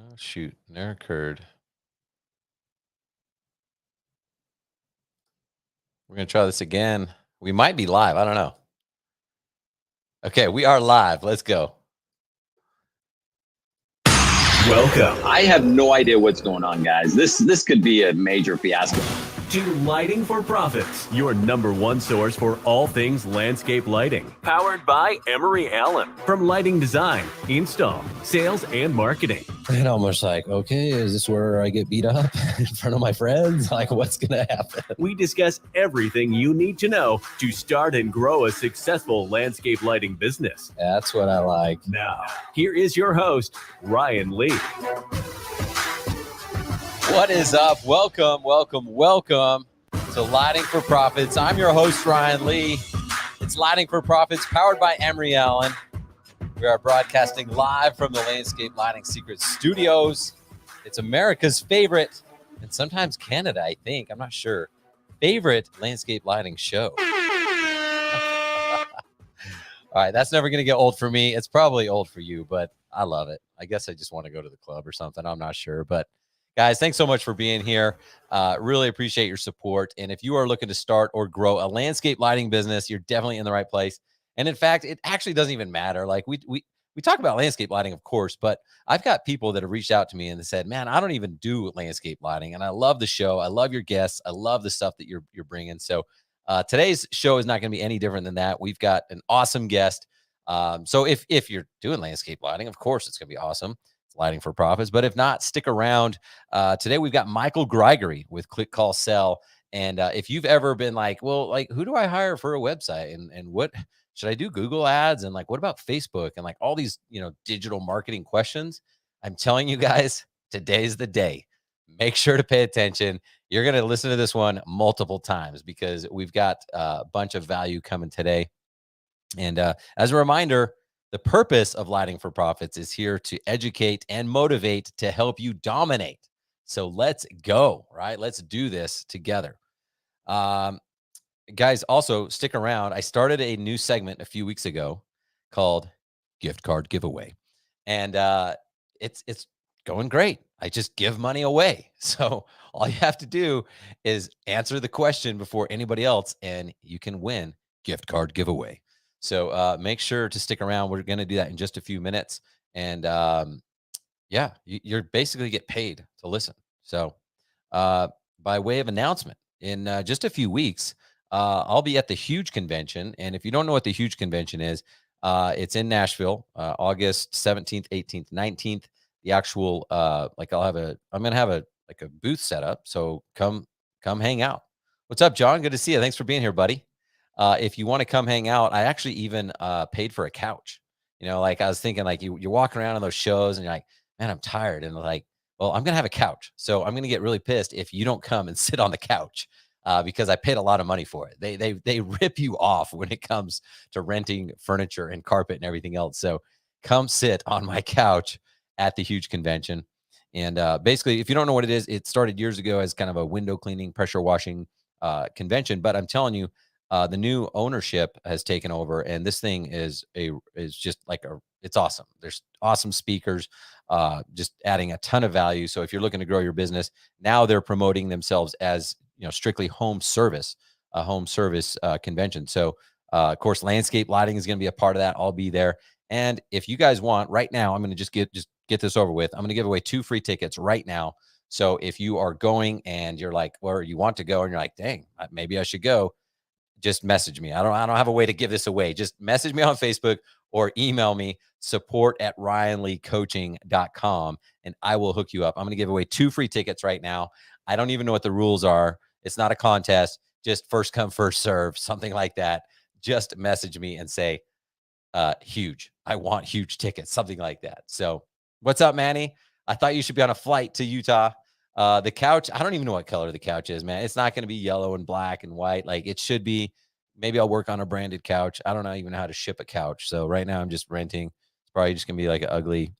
Oh, shoot. Never occurred. We're going to try this again. We might be live. I don't know. Okay, we are live. Let's go. Welcome I have no idea what's going on, guys. This could be a major fiasco. to Lighting for Profits, your number one source for all things landscape lighting. Powered by Emery Allen. From lighting design, install, sales, and marketing. And almost like, okay, is this where I get beat up in front of my friends? Like, what's going to happen? We discuss everything you need to know to start and grow a successful landscape lighting business. That's what I like. Now, here is your host, Ryan Lee. What is up? Welcome to Lighting for Profits. I'm your host, Ryan Lee. It's Lighting for Profits, powered by Emery Allen. We are broadcasting live from the Landscape Lighting Secrets Studios. It's America's favorite, and sometimes Canada, I think, I'm not sure, favorite landscape lighting show. All right, that's never going to get old for me. It's probably old for you, but I love it. I guess I just want to go to the club or something. I'm not sure, but guys, thanks so much for being here. Really appreciate your support. And if you are looking to start or grow a landscape lighting business, you're definitely in the right place. And in fact, it actually doesn't even matter. Like we talk about landscape lighting, of course, but I've got people that have reached out to me and they said, "Man, I don't even do landscape lighting, and I love the show. I love your guests. I love the stuff that you're bringing." So today's show is not going to be any different than that. We've got an awesome guest. So if you're doing landscape lighting, of course it's going to be awesome. Lighting for Profits. But if not, stick around. Today we've got Michael Grigery with Click Call Sell. And if you've ever been like, well, like, who do I hire for a website? And what should I do? Google ads? And like, what about Facebook? And like all these, digital marketing questions. I'm telling you guys, today's the day. Make sure to pay attention. You're going to listen to this one multiple times because we've got a bunch of value coming today. And as a reminder, the purpose of Lighting for Profits is here to educate and motivate to help you dominate. So let's go, right? Let's do this together. Guys, also stick around. I started a new segment a few weeks ago called Gift Card Giveaway. And it's going great. I just give money away. So all you have to do is answer the question before anybody else, and you can win gift card giveaway. So make sure to stick around. We're going to do that in just a few minutes. And you're basically get paid to listen. So by way of announcement, in just a few weeks, I'll be at the Huge Convention. And if you don't know what the Huge Convention is, it's in Nashville, August 17th, 18th, 19th. The actual, I'm going to have a booth set up. So come hang out. What's up, John? Good to see you. Thanks for being here, buddy. If you want to come hang out, I actually even paid for a couch. Like I was thinking, like you're walking around on those shows and you're like, man, I'm tired. And like, well, I'm going to have a couch. So I'm going to get really pissed if you don't come and sit on the couch because I paid a lot of money for it. They rip you off when it comes to renting furniture and carpet and everything else. So come sit on my couch at the Huge Convention. And basically, if you don't know what it is, it started years ago as kind of a window cleaning, pressure washing convention. But I'm telling you, the new ownership has taken over, and this thing is just like it's awesome. There's awesome speakers, just adding a ton of value. So if you're looking to grow your business, now they're promoting themselves as strictly a home service convention. So of course, landscape lighting is going to be a part of that. I'll be there. And if you guys want, right now, I'm going to just get this over with. I'm going to give away 2 free tickets right now. So if you are going and you're like, or you want to go and you're like, dang, maybe I should go, just message me. I don't have a way to give this away. Just message me on Facebook or email me support@ryanleecoaching.com and I will hook you up. I'm going to give away 2 free tickets right now. I don't even know what the rules are. It's not a contest, just first come, first serve, something like that. Just message me and say, huge. I want huge tickets, something like that. So what's up, Manny? I thought you should be on a flight to Utah. The couch, I don't even know what color the couch is, man. It's not going to be yellow and black and white. Like it should be. Maybe I'll work on a branded couch. I don't know even how to ship a couch. So right now I'm just renting. It's probably just going to be like an ugly,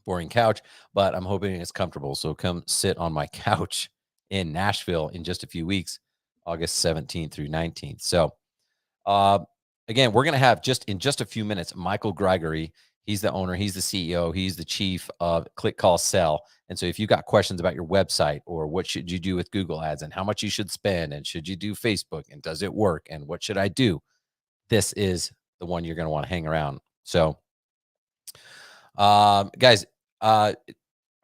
boring couch, but I'm hoping it's comfortable. So come sit on my couch in Nashville in just a few weeks, August 17th through 19th. So again, we're going to have in just a few minutes, Michael Grigery. He's the owner. He's the CEO. He's the chief of Click Call Sell. And so if you got questions about your website or what should you do with Google ads and how much you should spend and should you do Facebook and does it work and what should I do? This is the one you're going to want to hang around. So, guys, I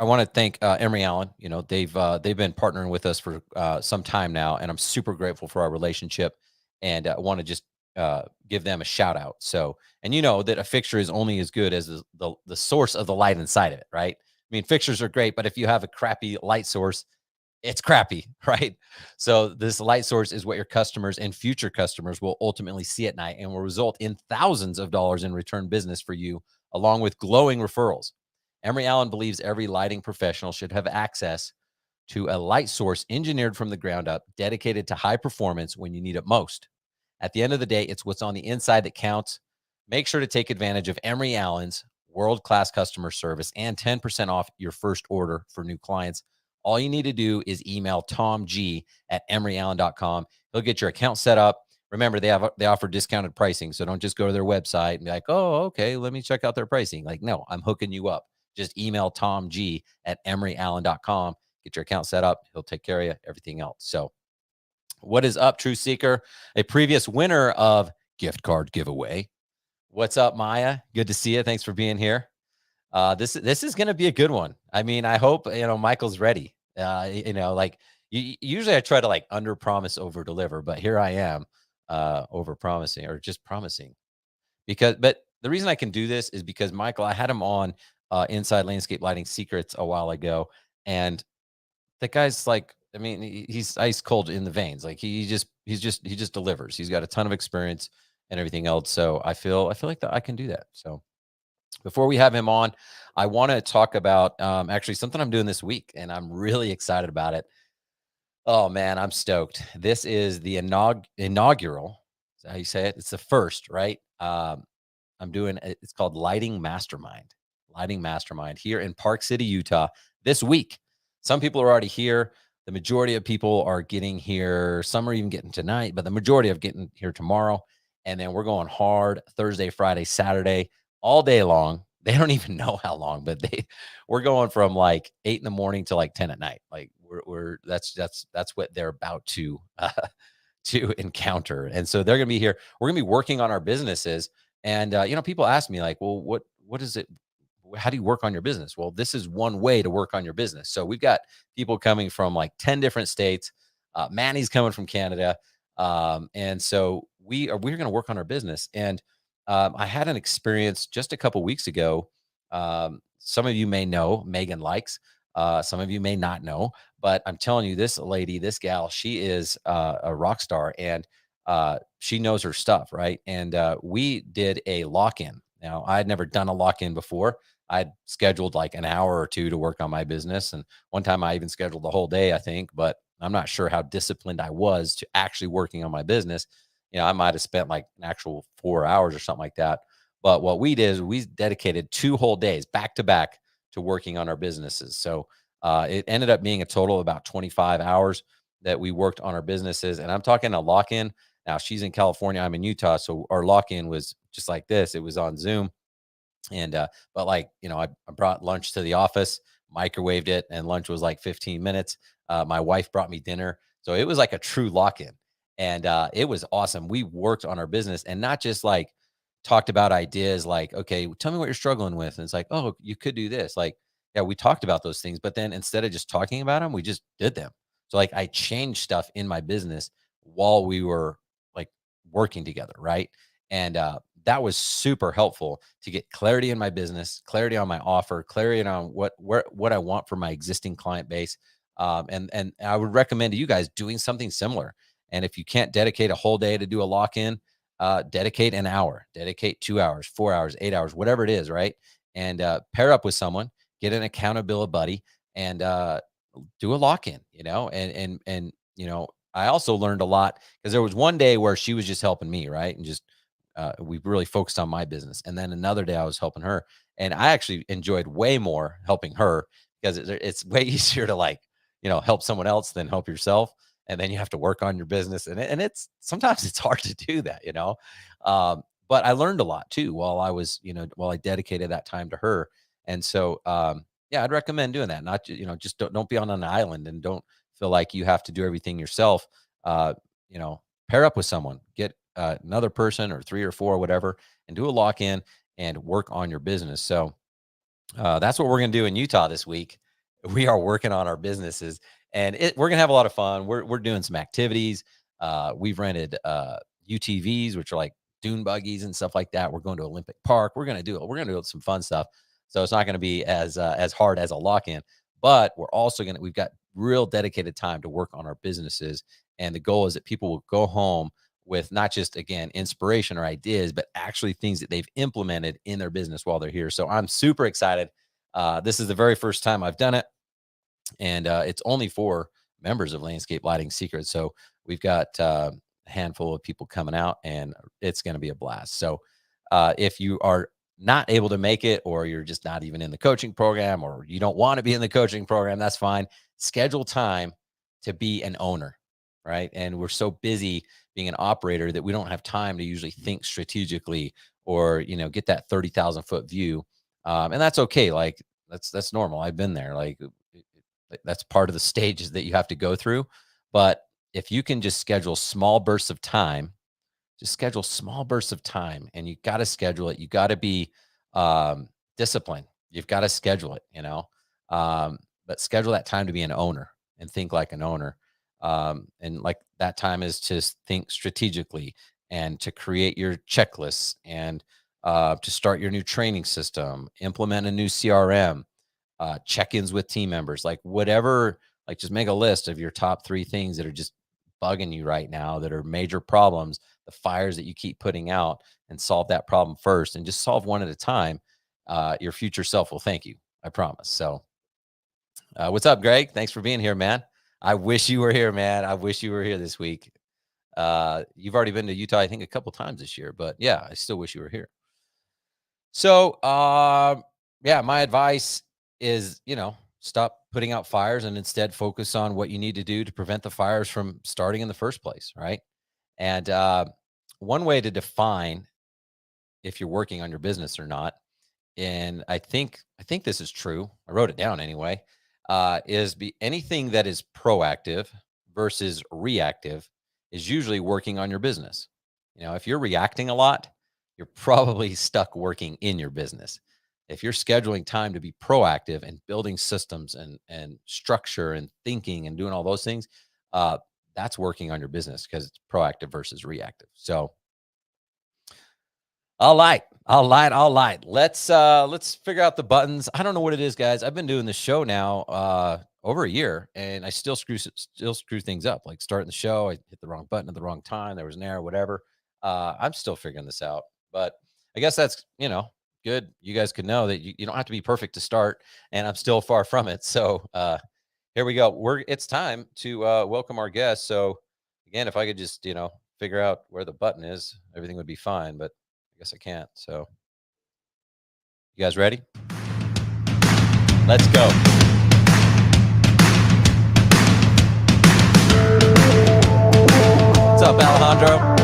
want to thank Emery Allen. You know, they've been partnering with us for some time now, and I'm super grateful for our relationship. And I want to just give them a shout out. So, and you know that a fixture is only as good as the source of the light inside of it, right? I mean, fixtures are great, but if you have a crappy light source, it's crappy, right? So this light source is what your customers and future customers will ultimately see at night and will result in thousands of dollars in return business for you, along with glowing referrals. Emery Allen believes every lighting professional should have access to a light source engineered from the ground up, dedicated to high performance when you need it most. At the end of the day, it's what's on the inside that counts. Make sure to take advantage of Emery Allen's world-class customer service and 10% off your first order for new clients. All you need to do is email Tom G at emeryallen.com. He'll get your account set up. Remember, they offer discounted pricing, so don't just go to their website and be like, oh, okay, let me check out their pricing. Like, no, I'm hooking you up. Just email Tom G at emeryallen.com. Get your account set up. He'll take care of you, everything else. So what is up, True Seeker? A previous winner of gift card giveaway. What's up, Maya? Good to see you. Thanks for being here. This is going to be a good one. I mean, I hope, Michael's ready. Like usually I try to like under promise, over deliver, but here I am over promising or just promising but the reason I can do this is because Michael, I had him on Inside Landscape Lighting Secrets a while ago. And the guy's like, I mean, he's ice cold in the veins. Like he just delivers. He's got a ton of experience and everything else. So I feel like that I can do that. So before we have him on, I want to talk about actually something I'm doing this week, and I'm really excited about it. Oh man, I'm stoked. This is the inaugural. Is that how you say it? It's the first, right? I'm doing. It's called Lighting Mastermind. Lighting Mastermind here in Park City, Utah, this week. Some people are already here. The majority of people are getting here. Some are even getting tonight, but the majority of getting here tomorrow. And then we're going hard Thursday, Friday, Saturday, all day long. They don't even know how long, but we're going from like 8 in the morning to like 10 at night. Like that's what they're about to to encounter. And so they're going to be here. We're going to be working on our businesses. And people ask me like, well, what is it? How do you work on your business? Well, this is one way to work on your business. So we've got people coming from like 10 different states. Manny's coming from Canada. And so we're going to work on our business. And I had an experience just a couple weeks ago. Some of you may know Megan Likes. Some of you may not know, but I'm telling you, this lady, this gal, she is a rock star, and she knows her stuff, right? And we did a lock-in. Now, I had never done a lock-in before. I'd scheduled like an hour or two to work on my business. And one time I even scheduled the whole day, I think, but I'm not sure how disciplined I was to actually working on my business. I might have spent like an actual 4 hours or something like that. But what we did is we dedicated 2 whole days back to back to working on our businesses. So it ended up being a total of about 25 hours that we worked on our businesses. And I'm talking a lock-in. Now she's in California, I'm in Utah. So our lock-in was just like this. It was on Zoom. And, but like, I brought lunch to the office, microwaved it, and lunch was like 15 minutes. My wife brought me dinner. So it was like a true lock-in. And it was awesome. We worked on our business and not just like talked about ideas like, okay, tell me what you're struggling with. And it's like, oh, you could do this. Like, yeah, we talked about those things, but then instead of just talking about them, we just did them. So like I changed stuff in my business while we were like working together. Right. And that was super helpful to get clarity in my business, clarity on my offer, clarity on what I want for my existing client base. And I would recommend to you guys doing something similar. And if you can't dedicate a whole day to do a lock-in, dedicate an hour, dedicate 2 hours, 4 hours, 8 hours, whatever it is, right? And pair up with someone, get an accountability buddy, and do a lock-in, and I also learned a lot because there was one day where she was just helping me, right? And just we really focused on my business. And then another day I was helping her. And I actually enjoyed way more helping her because it's way easier to like, help someone else than help yourself. And then you have to work on your business. And it's sometimes it's hard to do that, but I learned a lot too while I was, while I dedicated that time to her. And so, yeah, I'd recommend doing that. Not, just don't be on an island and don't feel like you have to do everything yourself. Pair up with someone, get another person or 3 or 4, whatever, and do a lock in and work on your business. So that's what we're going to do in Utah this week. We are working on our businesses, and we're going to have a lot of fun. We're doing some activities. We've rented UTVs, which are like dune buggies and stuff like that. We're going to Olympic Park. We're going to do some fun stuff. So it's not going to be as hard as a lock in, but we've got real dedicated time to work on our businesses. And the goal is that people will go home with not just, again, inspiration or ideas, but actually things that they've implemented in their business while they're here. So I'm super excited. This is the very first time I've done it, and it's only for members of Landscape Lighting Secrets. So we've got a handful of people coming out, and it's going to be a blast. So if you are not able to make it, or you're just not even in the coaching program, or you don't want to be in the coaching program, that's fine. Schedule time to be an owner, right? And we're so busy being an operator that we don't have time to usually think strategically or, get that 30,000 foot view. And that's okay. Like that's normal. I've been there. Like that's part of the stages that you have to go through. But if you can just schedule small bursts of time, and you got to schedule it. You got to be disciplined. You've got to schedule it, but schedule that time to be an owner and think like an owner. And like that time is to think strategically and to create your checklists and to start your new training system, implement a new CRM, check-ins with team members, like whatever, like just make a list of your top 3 things that are just bugging you right now, that are major problems, the fires that you keep putting out, and solve that problem first, and just solve one at a time. Your future self will thank you. I promise. So what's up, Greg? Thanks for being here, man. I wish you were here, man. I wish you were here this week. You've already been to Utah, I think, a couple times this year, but yeah, I still wish you were here. So, yeah, my advice is, stop putting out fires and instead focus on what you need to do to prevent the fires from starting in the first place, right? And one way to define if you're working on your business or not, and I think this is true, I wrote it down anyway, is anything that is proactive versus reactive is usually working on your business. If you're reacting a lot, you're probably stuck working in your business. If you're scheduling time to be proactive and building systems and structure and thinking and doing all those things, that's working on your business, because it's proactive versus reactive. So, all right. Let's figure out the buttons. I don't know what it is, guys. I've been doing the show now over a year, and I still screw things up. Like starting the show, I hit the wrong button at the wrong time. There was an error, whatever. I'm still figuring this out, but I guess that's good. You guys could know that you don't have to be perfect to start, and I'm still far from it. So here we go. It's time to welcome our guest. So again, if I could just figure out where the button is, everything would be fine. But I guess I can't. So you guys ready? Let's go. What's up, Alejandro?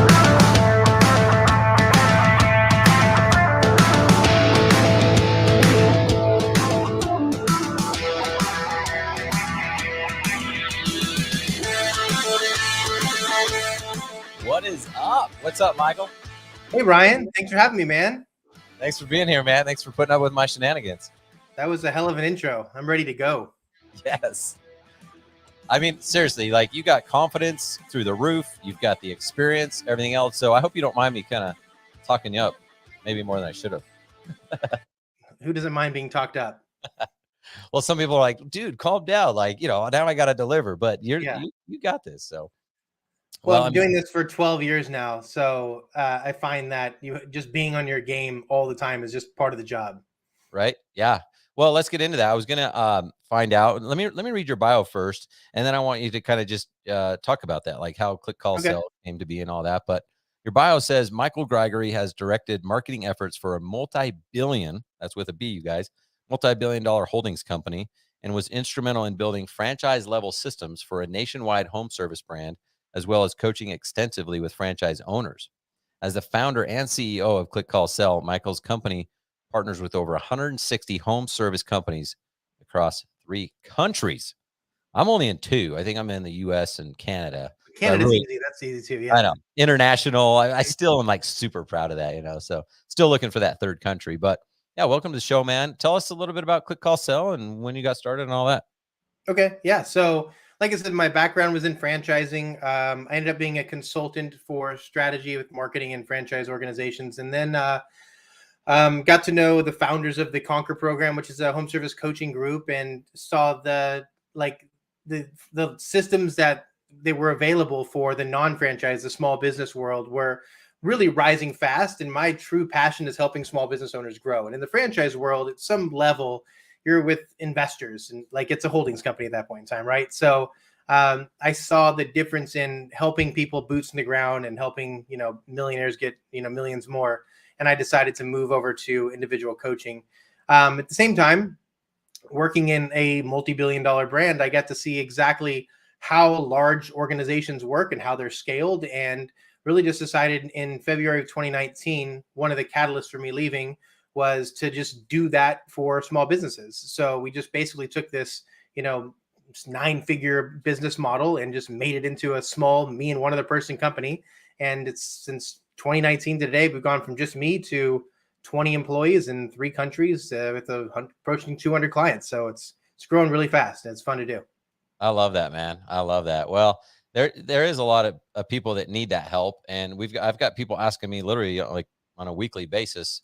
What is up? What's up, Michael? Hey, Ryan. Thanks for having me, man. Thanks for being here, man. Thanks for putting up with my shenanigans. That was a hell of an intro. I'm ready to go. Yes. I mean, seriously, like you got confidence through the roof. You've got the experience, everything else. So I hope you don't mind me kind of talking you up, maybe more than I should have. Who doesn't mind being talked up? Well, some people are like, dude, calm down. Like, now I got to deliver, but you got this. So. Well, I'm doing this for 12 years now. So I find that you just being on your game all the time is just part of the job. Right. Yeah. Well, let's get into that. I was going to find out. Let me read your bio first, and then I want you to kind of just talk about that, like how Click Call Sell came to be and all that. But your bio says Michael Grigery has directed marketing efforts for a multi-billion, that's with a B, you guys, multi-billion-dollar holdings company, and was instrumental in building franchise-level systems for a nationwide home service brand, as well as coaching extensively with franchise owners. As the founder and CEO of Click Call Sell, Michael's company partners with over 160 home service companies across 3 countries. I'm only in 2. I think I'm in the US and Canada. But Canada's easy. That's easy too. Yeah. I know. International. I still am like super proud of that, so still looking for that 3rd country. But yeah, welcome to the show, man. Tell us a little bit about Click Call Sell and when you got started and all that. Okay. Yeah. So, like I said, my background was in franchising. I ended up being a consultant for strategy with marketing and franchise organizations, and then got to know the founders of the Conquer program, which is a home service coaching group, and saw the systems that they were available for the non-franchise, the small business world, were really rising fast. And my true passion is helping small business owners grow. And in the franchise world, at some level, you're with investors, and like it's a holdings company at that point in time, right? So I saw the difference in helping people boots in the ground and helping millionaires get millions more. And I decided to move over to individual coaching. At the same time, working in a multi-billion-dollar brand, I got to see exactly how large organizations work and how they're scaled, and really just decided in February of 2019, one of the catalysts for me leaving was to just do that for small businesses. So we just basically took this, 9-figure business model and just made it into a small, me and one other person company. And it's since 2019 to today, we've gone from just me to 20 employees in 3 countries with approaching 200 clients. So it's growing really fast and it's fun to do. I love that, man. I love that. Well, there is a lot of people that need that help, and I've got people asking me literally like on a weekly basis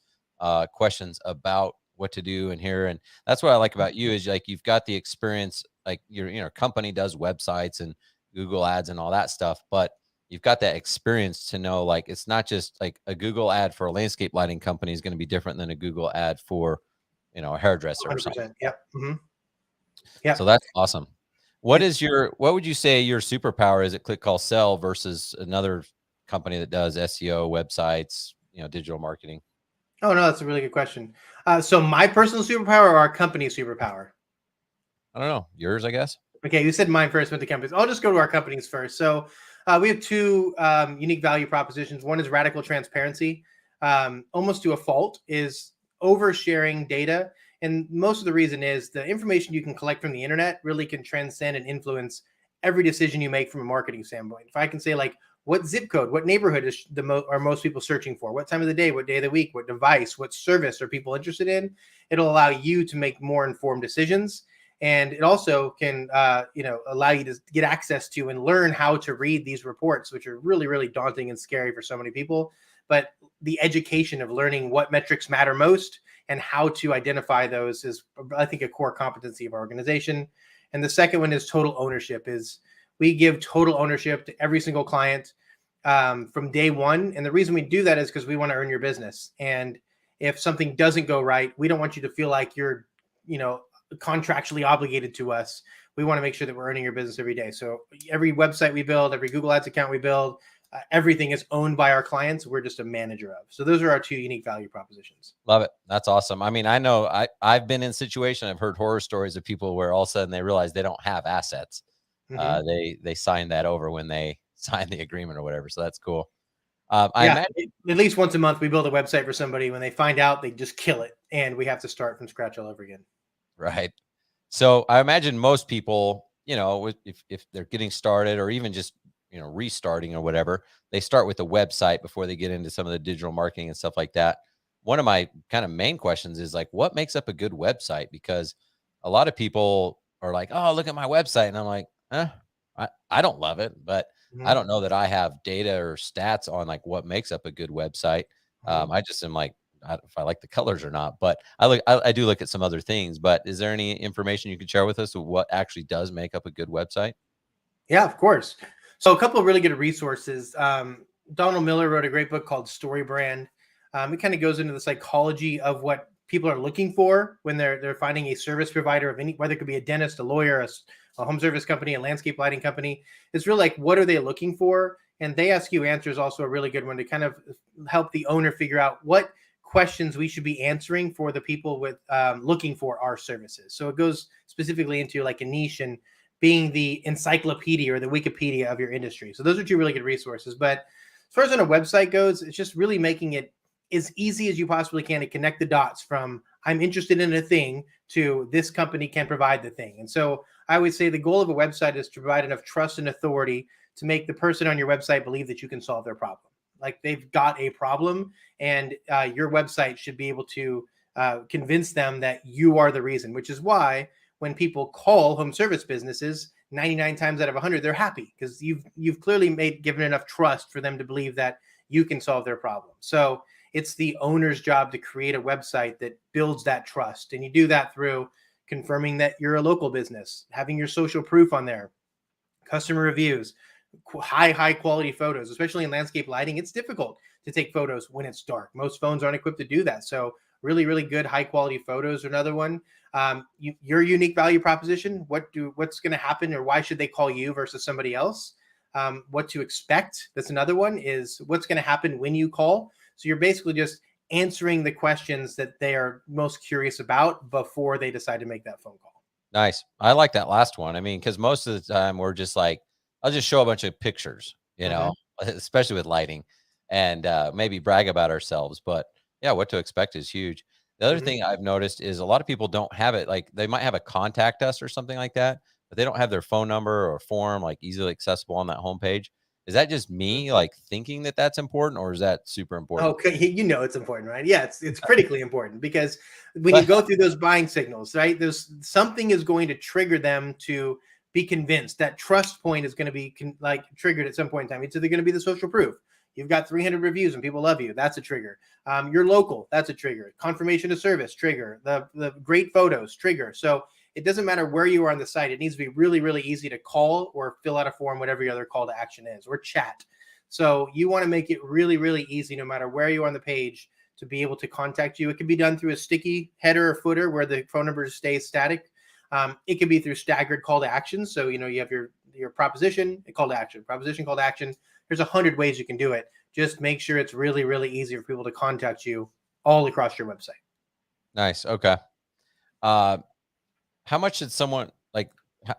questions about what to do in here. And that's what I like about you is like you've got the experience, like your company does websites and Google ads and all that stuff, but you've got that experience to know like it's not just like a Google ad for a landscape lighting company is going to be different than a Google ad for a hairdresser or something. 100%. Yep. Mm-hmm. Yeah. So that's awesome. What would you say your superpower is at Click Call Sell versus another company that does SEO, websites, digital marketing? Oh, no, that's a really good question. So my personal superpower or our company superpower? I don't know. Yours, I guess. Okay, you said mine first with the companies. I'll just go to our companies first. So we have 2 unique value propositions. One is radical transparency, almost to a fault, is oversharing data. And most of the reason is the information you can collect from the internet really can transcend and influence every decision you make from a marketing standpoint. If I can say like, what zip code, what neighborhood is are most people searching for? What time of the day, what day of the week, what device, what service are people interested in? It'll allow you to make more informed decisions. And it also can, allow you to get access to and learn how to read these reports, which are really, really daunting and scary for so many people. But the education of learning what metrics matter most and how to identify those is, I think, a core competency of our organization. And the second one is total ownership. Is we give total ownership to every single client from day one. And the reason we do that is because we want to earn your business. And if something doesn't go right, we don't want you to feel like you're, contractually obligated to us. We want to make sure that we're earning your business every day. So every website we build, every Google Ads account we build, everything is owned by our clients. We're just a manager of. So those are our 2 unique value propositions. Love it. That's awesome. I mean, I know I've been in situation. I've heard horror stories of people where all of a sudden they realize they don't have assets. Mm-hmm. They signed that over when they signed the agreement or whatever. So that's cool. I imagine at least once a month we build a website for somebody. When they find out, they just kill it, and we have to start from scratch all over again. Right. So I imagine most people, if they're getting started or even just, restarting or whatever, they start with a website before they get into some of the digital marketing and stuff like that. One of my kind of main questions is like, what makes up a good website? Because a lot of people are like, oh, look at my website. And I'm like, I don't love it, but I don't know that I have data or stats on like what makes up a good website. I just am like, if I like the colors or not, but I do look at some other things. But is there any information you can share with us of what actually does make up a good website? Yeah, of course. So a couple of really good resources. Donald Miller wrote a great book called Story Brand. It kind of goes into the psychology of what people are looking for when they're finding a service provider of any, whether it could be a dentist, a lawyer, a home service company, a landscape lighting company. It's really like, what are they looking for? And They Ask You Answer is also a really good one to kind of help the owner figure out what questions we should be answering for the people with looking for our services. So it goes specifically into like a niche and being the encyclopedia or the Wikipedia of your industry. So those are 2 really good resources. But as far as on a website goes, it's just really making it as easy as you possibly can to connect the dots from I'm interested in a thing to this company can provide the thing. And so I would say the goal of a website is to provide enough trust and authority to make the person on your website believe that you can solve their problem. Like they've got a problem, and your website should be able to convince them that you are the reason, which is why when people call home service businesses, 99 times out of 100, they're happy because you've clearly given enough trust for them to believe that you can solve their problem. So it's the owner's job to create a website that builds that trust. And you do that through confirming that you're a local business, having your social proof on there, customer reviews, high quality photos, especially in landscape lighting. It's difficult to take photos when it's dark. Most phones aren't equipped to do that. So really, really good high quality photos are another one. Your unique value proposition, what's going to happen, or why should they call you versus somebody else? What to expect. That's another one, is what's going to happen when you call. So you're basically just answering the questions that they are most curious about before they decide to make that phone call. Nice. I like that last one. I mean, because most of the time we're just like, I'll just show a bunch of pictures, especially with lighting, and maybe brag about ourselves. But yeah, what to expect is huge. The other thing I've noticed is a lot of people don't have it. Like they might have a contact us or something like that, but they don't have their phone number or form like easily accessible on that homepage. Is that just me like thinking that that's important, or is that super important? Okay, it's important, right? Yeah, it's critically important, because when you go through those buying signals, right, there's something is going to trigger them to be convinced. That trust point is going to be triggered at some point in time. It's either going to be the social proof. You've got 300 reviews and people love you. That's a trigger. You're local. That's a trigger. Confirmation of service, trigger. The great photos, trigger. So it doesn't matter where you are on the site. It needs to be really, really easy to call or fill out a form, whatever your other call to action is, or chat. So you want to make it really, really easy, no matter where you are on the page, to be able to contact you. It can be done through a sticky header or footer where the phone number stays static. It can be through staggered call to actions. So, you have your proposition, a call to action, proposition, call to action. There's 100 ways you can do it. Just make sure it's really, really easy for people to contact you all across your website. Nice. Okay. How much should someone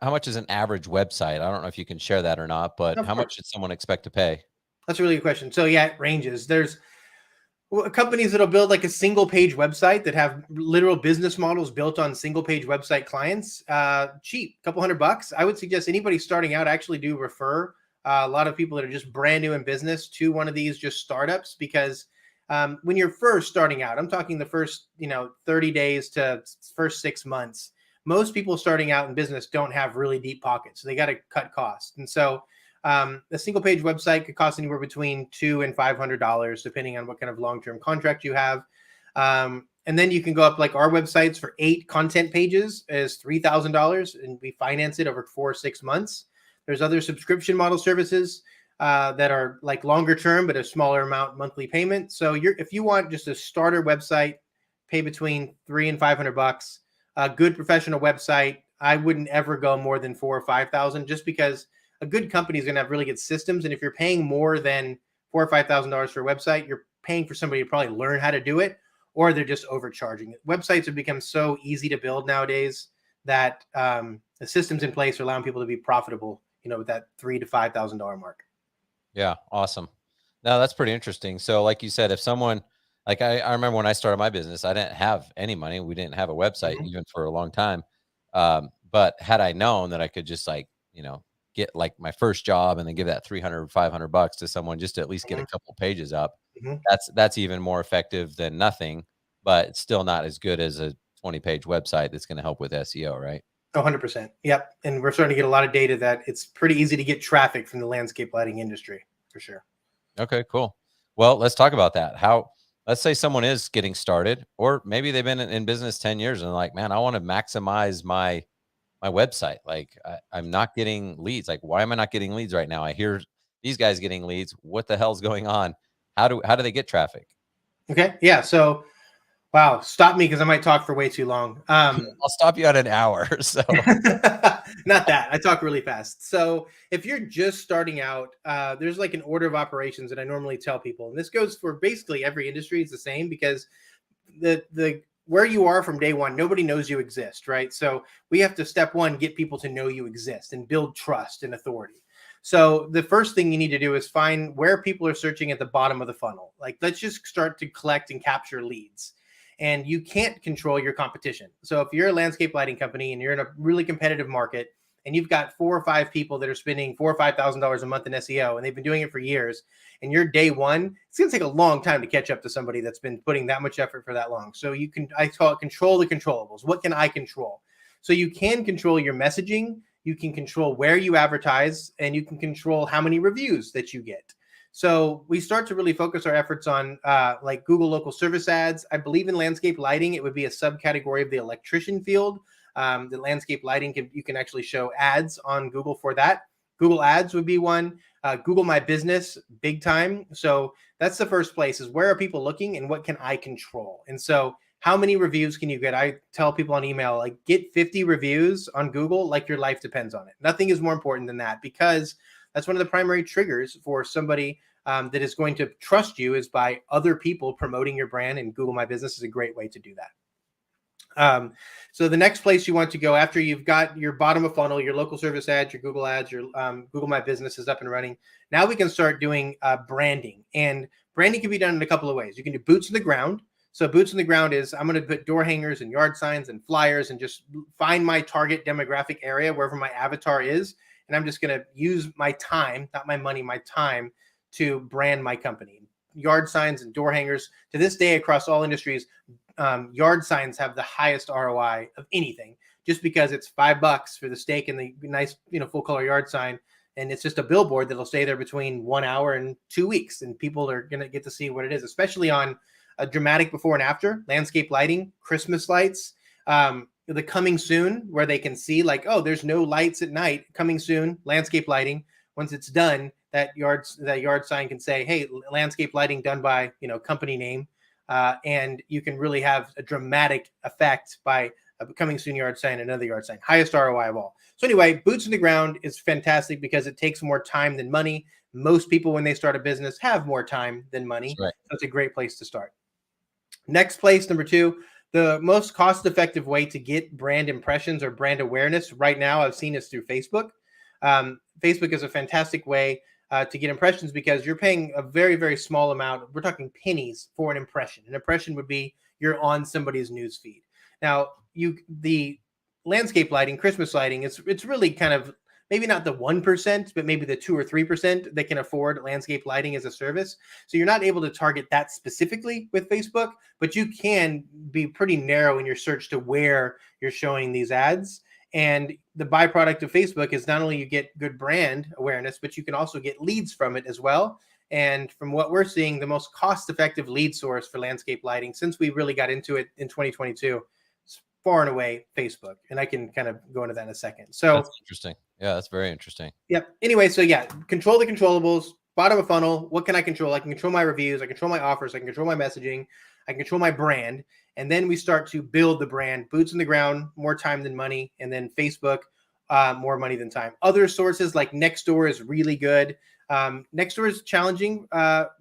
how much is an average website? I don't know if you can share that or not, but how much should someone expect to pay? That's a really good question. So yeah, it ranges. There's companies that'll build like a single page website that have literal business models built on single page website clients. Cheap, a couple $100. I would suggest anybody starting out actually do refer a lot of people that are just brand new in business to one of these just startups, because when you're first starting out, I'm talking the first 30 days to first 6 months, most people starting out in business don't have really deep pockets, so they got to cut costs. And so a single page website could cost anywhere between $200 and $500, depending on what kind of long-term contract you have. And then you can go up, like our websites for 8 content pages is $3,000, and we finance it over 4 or 6 months. There's other subscription model services that are like longer term, but a smaller amount monthly payment. So if you want just a starter website, pay between $300 and $500. A good professional website, I wouldn't ever go more than $4,000 or $5,000, just because a good company is going to have really good systems. And if you're paying more than $4,000 or $5,000 for a website, you're paying for somebody to probably learn how to do it, or they're just overcharging it. Websites have become so easy to build nowadays that the systems in place are allowing people to be profitable, with that $3,000 to $5,000 mark. Yeah. Awesome. No, that's pretty interesting. So like you said, if someone, like I remember when I started my business, I didn't have any money. We didn't have a website even for a long time. But had I known that I could just get like my first job and then give that $300, $500 to someone just to at least get a couple pages up, that's even more effective than nothing, but it's still not as good as a 20-page website that's going to help with SEO, right? 100%. Yep. And we're starting to get a lot of data that it's pretty easy to get traffic from the landscape lighting industry, for sure. Okay, cool. Well, let's talk about that. Let's say someone is getting started, or maybe they've been in business 10 years and like, man, I want to maximize my website. Like I'm not getting leads. Like, why am I not getting leads right now? I hear these guys getting leads. What the hell's going on? How do they get traffic? Okay. Yeah. So, wow. Stop me, because I might talk for way too long. I'll stop you at an hour. So not that. I talk really fast. So if you're just starting out, there's like an order of operations that I normally tell people. And this goes for basically every industry. It's the same, because the where you are from day one, nobody knows you exist, right? So we have to, step one, get people to know you exist and build trust and authority. So the first thing you need to do is find where people are searching at the bottom of the funnel. Like, let's just start to collect and capture leads. And you can't control your competition. So if you're a landscape lighting company and you're in a really competitive market and you've got 4 or 5 people that are spending $4,000 or $5,000 a month in SEO and they've been doing it for years, and you're day one, it's going to take a long time to catch up to somebody that's been putting that much effort for that long. So I call it control the controllables. What can I control? So you can control your messaging, you can control where you advertise, and you can control how many reviews that you get. So we start to really focus our efforts on like Google local service ads. I believe in landscape lighting, it would be a subcategory of the electrician field. The landscape lighting, you can actually show ads on Google for that. Google Ads would be one. Google My Business, big time. So that's the first place, is where are people looking and what can I control? And so how many reviews can you get? I tell people on email, like, get 50 reviews on Google like your life depends on it. Nothing is more important than that, because that's one of the primary triggers for somebody that is going to trust you, is by other people promoting your brand, and Google My Business is a great way to do that. So the next place you want to go after you've got your bottom of funnel, your local service ads, your Google ads, your Google My Business is up and running. Now we can start doing branding, and branding can be done in a couple of ways. You can do boots on the ground. So boots on the ground is, I'm going to put door hangers and yard signs and flyers and just find my target demographic area wherever my avatar is. And I'm just going to use my time, not my money, my time, to brand my company. Yard signs and door hangers, to this day across all industries, yard signs have the highest ROI of anything, just because it's $5 for the stake and the nice, full color yard sign. And it's just a billboard that'll stay there between 1 hour and 2 weeks. And people are going to get to see what it is, especially on a dramatic before and after, landscape lighting, Christmas lights, the coming soon, where they can see like, oh, there's no lights at night, coming soon, landscape lighting. Once it's done, that yard sign can say, hey, landscape lighting done by, company name. And you can really have a dramatic effect by a coming soon yard sign, another yard sign, highest ROI of all. So anyway, boots on the ground is fantastic because it takes more time than money. Most people, when they start a business, have more time than money. Right. So it's a great place to start. Next place, number 2, the most cost-effective way to get brand impressions or brand awareness right now I've seen is through Facebook. Facebook is a fantastic way to get impressions, because you're paying a very, very small amount. We're talking pennies for an impression. An impression would be you're on somebody's news feed. Now, the landscape lighting, Christmas lighting, it's really kind of maybe not the 1%, but maybe the 2 or 3% that can afford landscape lighting as a service. So you're not able to target that specifically with Facebook, but you can be pretty narrow in your search to where you're showing these ads. And the byproduct of Facebook is not only you get good brand awareness, but you can also get leads from it as well. And from what we're seeing, the most cost-effective lead source for landscape lighting, since we really got into it in 2022, is far and away Facebook. And I can kind of go into that in a second. So that's interesting. Yeah, that's very interesting. Yep. Anyway, so yeah, control the controllables, bottom of funnel. What can I control? I can control my reviews. I control my offers. I can control my messaging. I can control my brand. And then we start to build the brand, boots on the ground, more time than money. And then Facebook, more money than time. Other sources like Nextdoor is really good. Nextdoor is challenging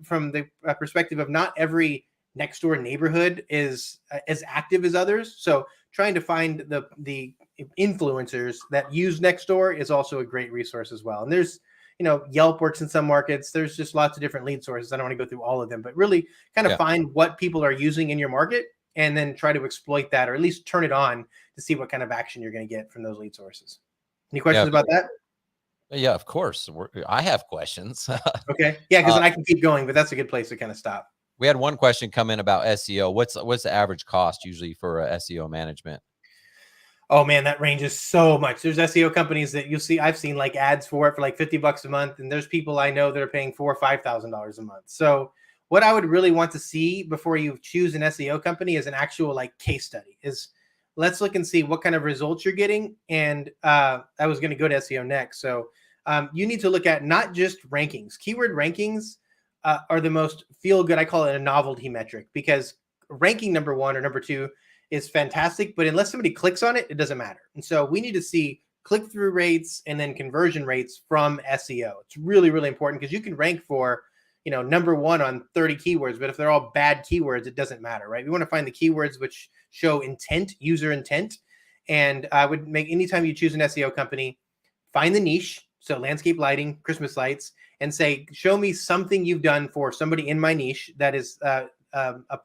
from the perspective of not every Nextdoor neighborhood is as active as others. So trying to find the influencers that use Nextdoor is also a great resource as well. And there's, Yelp works in some markets. There's just lots of different lead sources. I don't want to go through all of them, but really kind of find what people are using in your market and then try to exploit that, or at least turn it on to see what kind of action you're going to get from those lead sources. Any questions about that? Yeah, of course. I have questions. Okay. Yeah, because then I can keep going, but that's a good place to kind of stop. We had one question come in about SEO. What's the average cost usually for SEO management? Oh man, that ranges so much. There's SEO companies that I've seen like ads for it for like $50 a month. And there's people I know that are paying $4,000 or $5,000 a month. So what I would really want to see before you choose an SEO company is an actual like case study. Let's look and see what kind of results you're getting. And I was going to go to SEO next. So you need to look at not just rankings. Keyword rankings are the most feel good. I call it a novelty metric, because ranking number 1 or number 2 is fantastic, but unless somebody clicks on it, it doesn't matter. And so we need to see click-through rates and then conversion rates from SEO. It's really, really important, because you can rank for, number 1 on 30 keywords, but if they're all bad keywords, it doesn't matter, right? We want to find the keywords which show intent, user intent. And I would make, anytime you choose an SEO company, find the niche, so landscape lighting, Christmas lights, and say, show me something you've done for somebody in my niche that is a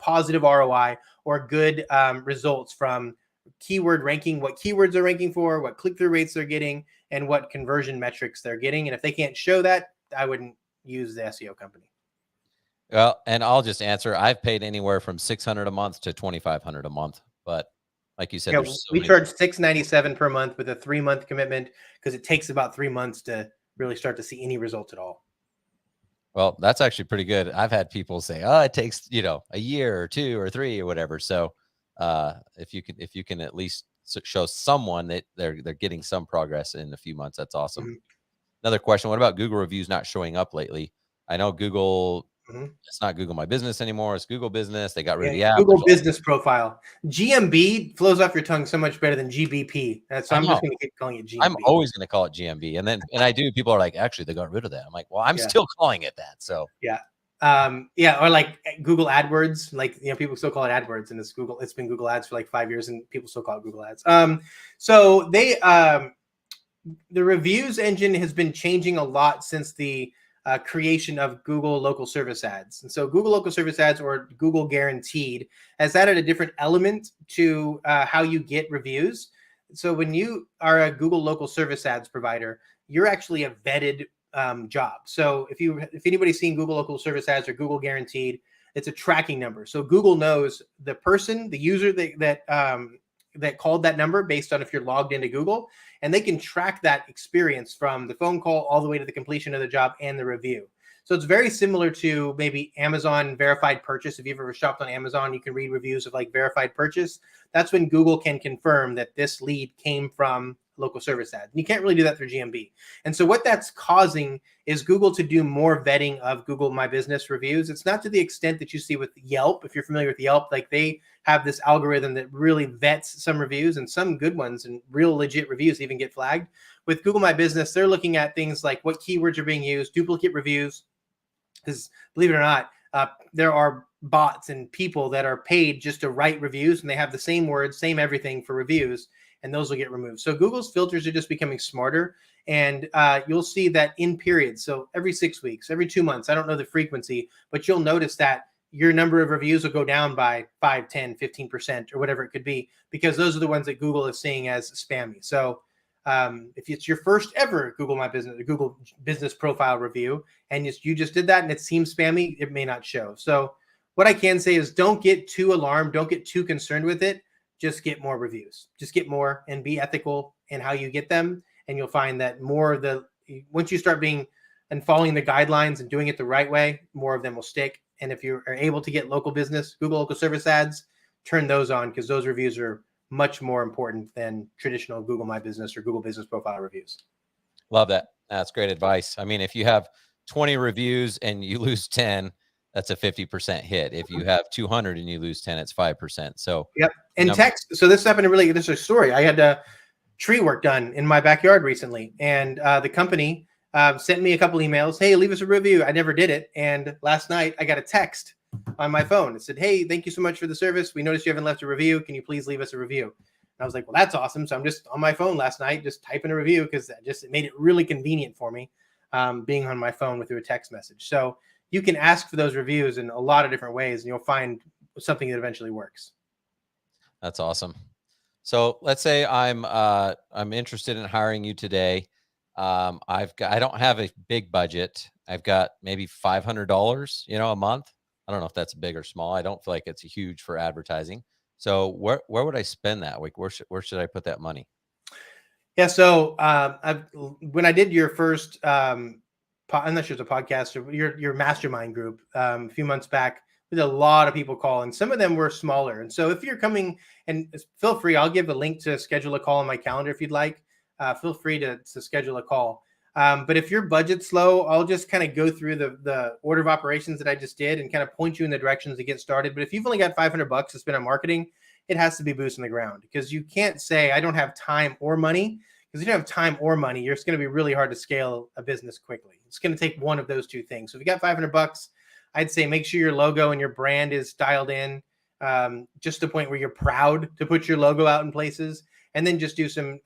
positive ROI or good results from keyword ranking, what keywords they're ranking for, what click-through rates they're getting, and what conversion metrics they're getting. And if they can't show that, I wouldn't use the SEO company. Well, and I'll just answer. I've paid anywhere from $600 a month to $2,500 a month, but like you said, Yeah, there's so we many. charge $697 per month with a 3-month commitment because it takes about 3 months to really start to see any results at all. Well, that's actually pretty good. I've had people say, "Oh, it takes, a year or 2 or 3 or whatever." So, if you can at least show someone that they're getting some progress in a few months, that's awesome. Mhm. Another question: what about Google reviews not showing up lately? I know Google. Mhm. It's not Google My Business anymore. It's Google Business. They got rid of the Yeah, app. Google Business Profile. GMB flows off your tongue so much better than GBP. So I I'm know. just going to keep calling it I'm GMB. always going to call it GMB, and I do. People are like, actually, they got rid of that. I'm like, well, I'm Yeah. still calling it that. So Yeah. Or like Google AdWords, like, people still call it AdWords, and it's been Google Ads for like 5 years and people still call it Google Ads. So the reviews engine has been changing a lot since the creation of Google local service ads. And so Google local service ads, or Google guaranteed, has added a different element to how you get reviews. So when you are a Google local service ads provider, you're actually a vetted job. So if anybody's seen Google local service ads or Google guaranteed, it's a tracking number. So Google knows the person, the user that called that number based on if you're logged into Google, and they can track that experience from the phone call all the way to the completion of the job and the review. So it's very similar to maybe Amazon verified purchase. If you've ever shopped on Amazon, you can read reviews of like verified purchase. That's when Google can confirm that this lead came from local service ad. And you can't really do that through GMB. And so what that's causing is Google to do more vetting of Google My Business reviews. It's not to the extent that you see with Yelp. If you're familiar with Yelp, like they have this algorithm that really vets some reviews, and some good ones and real legit reviews even get flagged. With Google My Business, they're looking at things like what keywords are being used, duplicate reviews, because believe it or not, there are bots and people that are paid just to write reviews, and they have the same words, same everything for reviews, and those will get removed. So Google's filters are just becoming smarter, and you'll see that in periods. So every 6 weeks, every 2 months, I don't know the frequency, but you'll notice that your number of reviews will go down by 5, 10, 15%, or whatever it could be, because those are the ones that Google is seeing as spammy. So if it's your first ever Google My Business, Google Business Profile review, and you just did that and it seems spammy, it may not show. So what I can say is, don't get too alarmed. Don't get too concerned with it. Just get more reviews. Just get more, and be ethical in how you get them. And you'll find that once you start being and following the guidelines and doing it the right way, more of them will stick. And if you are able to get local business, Google local service ads, turn those on, because those reviews are much more important than traditional Google My Business or Google Business Profile reviews. love that. That's great advice. I mean, if you have 20 reviews and you lose 10, that's a 50% hit. If you have 200 and you lose 10, it's 5%. So yep. And text. So this happened this is a story. I had tree work done in my backyard recently, and the company sent me a couple emails. Hey, leave us a review. I never did it. And last night I got a text on my phone. It said, hey, thank you so much for the service. We noticed you haven't left a review. Can you please leave us a review? And I was like, well, that's awesome. So I'm just on my phone last night, just typing a review, because it made it really convenient for me being on my phone through a text message. So you can ask for those reviews in a lot of different ways, and you'll find something that eventually works. That's awesome. So let's say I'm interested in hiring you today. I don't have a big budget. I've got maybe $500, a month. I don't know if that's big or small. I don't feel like it's huge for advertising. So where would I spend that week? Where should I put that money? Yeah. So when I did your first, I'm not sure it's a podcast, or your mastermind group a few months back, we had a lot of people call, and some of them were smaller. And so if you're coming, and feel free, I'll give a link to schedule a call on my calendar if you'd like. Feel free to schedule a call. But if your budget's low, I'll just kind of go through the order of operations that I just did and kind of point you in the directions to get started. But if you've only got $500 to spend on marketing, it has to be boots on the ground, because you can't say I don't have time or money, because if you don't have time or money, it's going to be really hard to scale a business quickly. It's going to take one of those two things. So if you got $500, I'd say make sure your logo and your brand is dialed in, just to the point where you're proud to put your logo out in places, and then just do some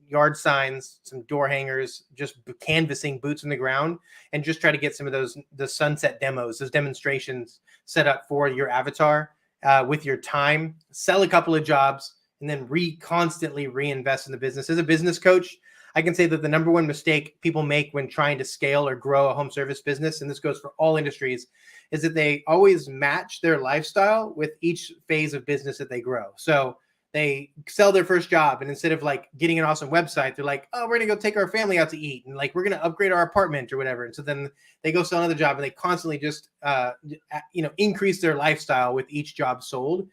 yard signs, some door hangers, just canvassing, boots on the ground, and just try to get some of the sunset demos, those demonstrations set up for your avatar with your time. Sell a couple of jobs, and then constantly reinvest in the business. As a business coach, I can say that the number one mistake people make when trying to scale or grow a home service business, and this goes for all industries, is that they always match their lifestyle with each phase of business that they grow. So they sell their first job, and instead of like getting an awesome website, they're like, oh, we're going to go take our family out to eat, and like, we're going to upgrade our apartment or whatever. And so then they go sell another job, and they constantly just, increase their lifestyle with each job sold.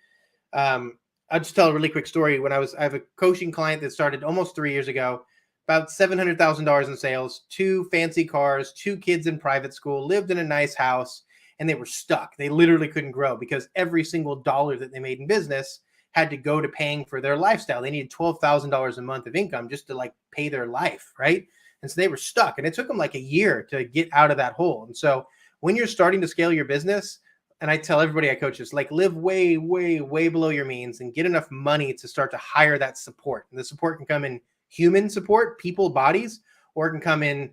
I'll just tell a really quick story. I have a coaching client that started almost 3 years ago, about $700,000 in sales, 2 fancy cars, 2 kids in private school, lived in a nice house, and they were stuck. They literally couldn't grow because every single dollar that they made in business had to go to paying for their lifestyle. They needed $12,000 a month of income just to like pay their life, right? And so they were stuck, and it took them like a year to get out of that hole. And so when you're starting to scale your business, and I tell everybody I coach this, like, live way, way, way below your means and get enough money to start to hire that support. And the support can come in human support, people, bodies, or it can come in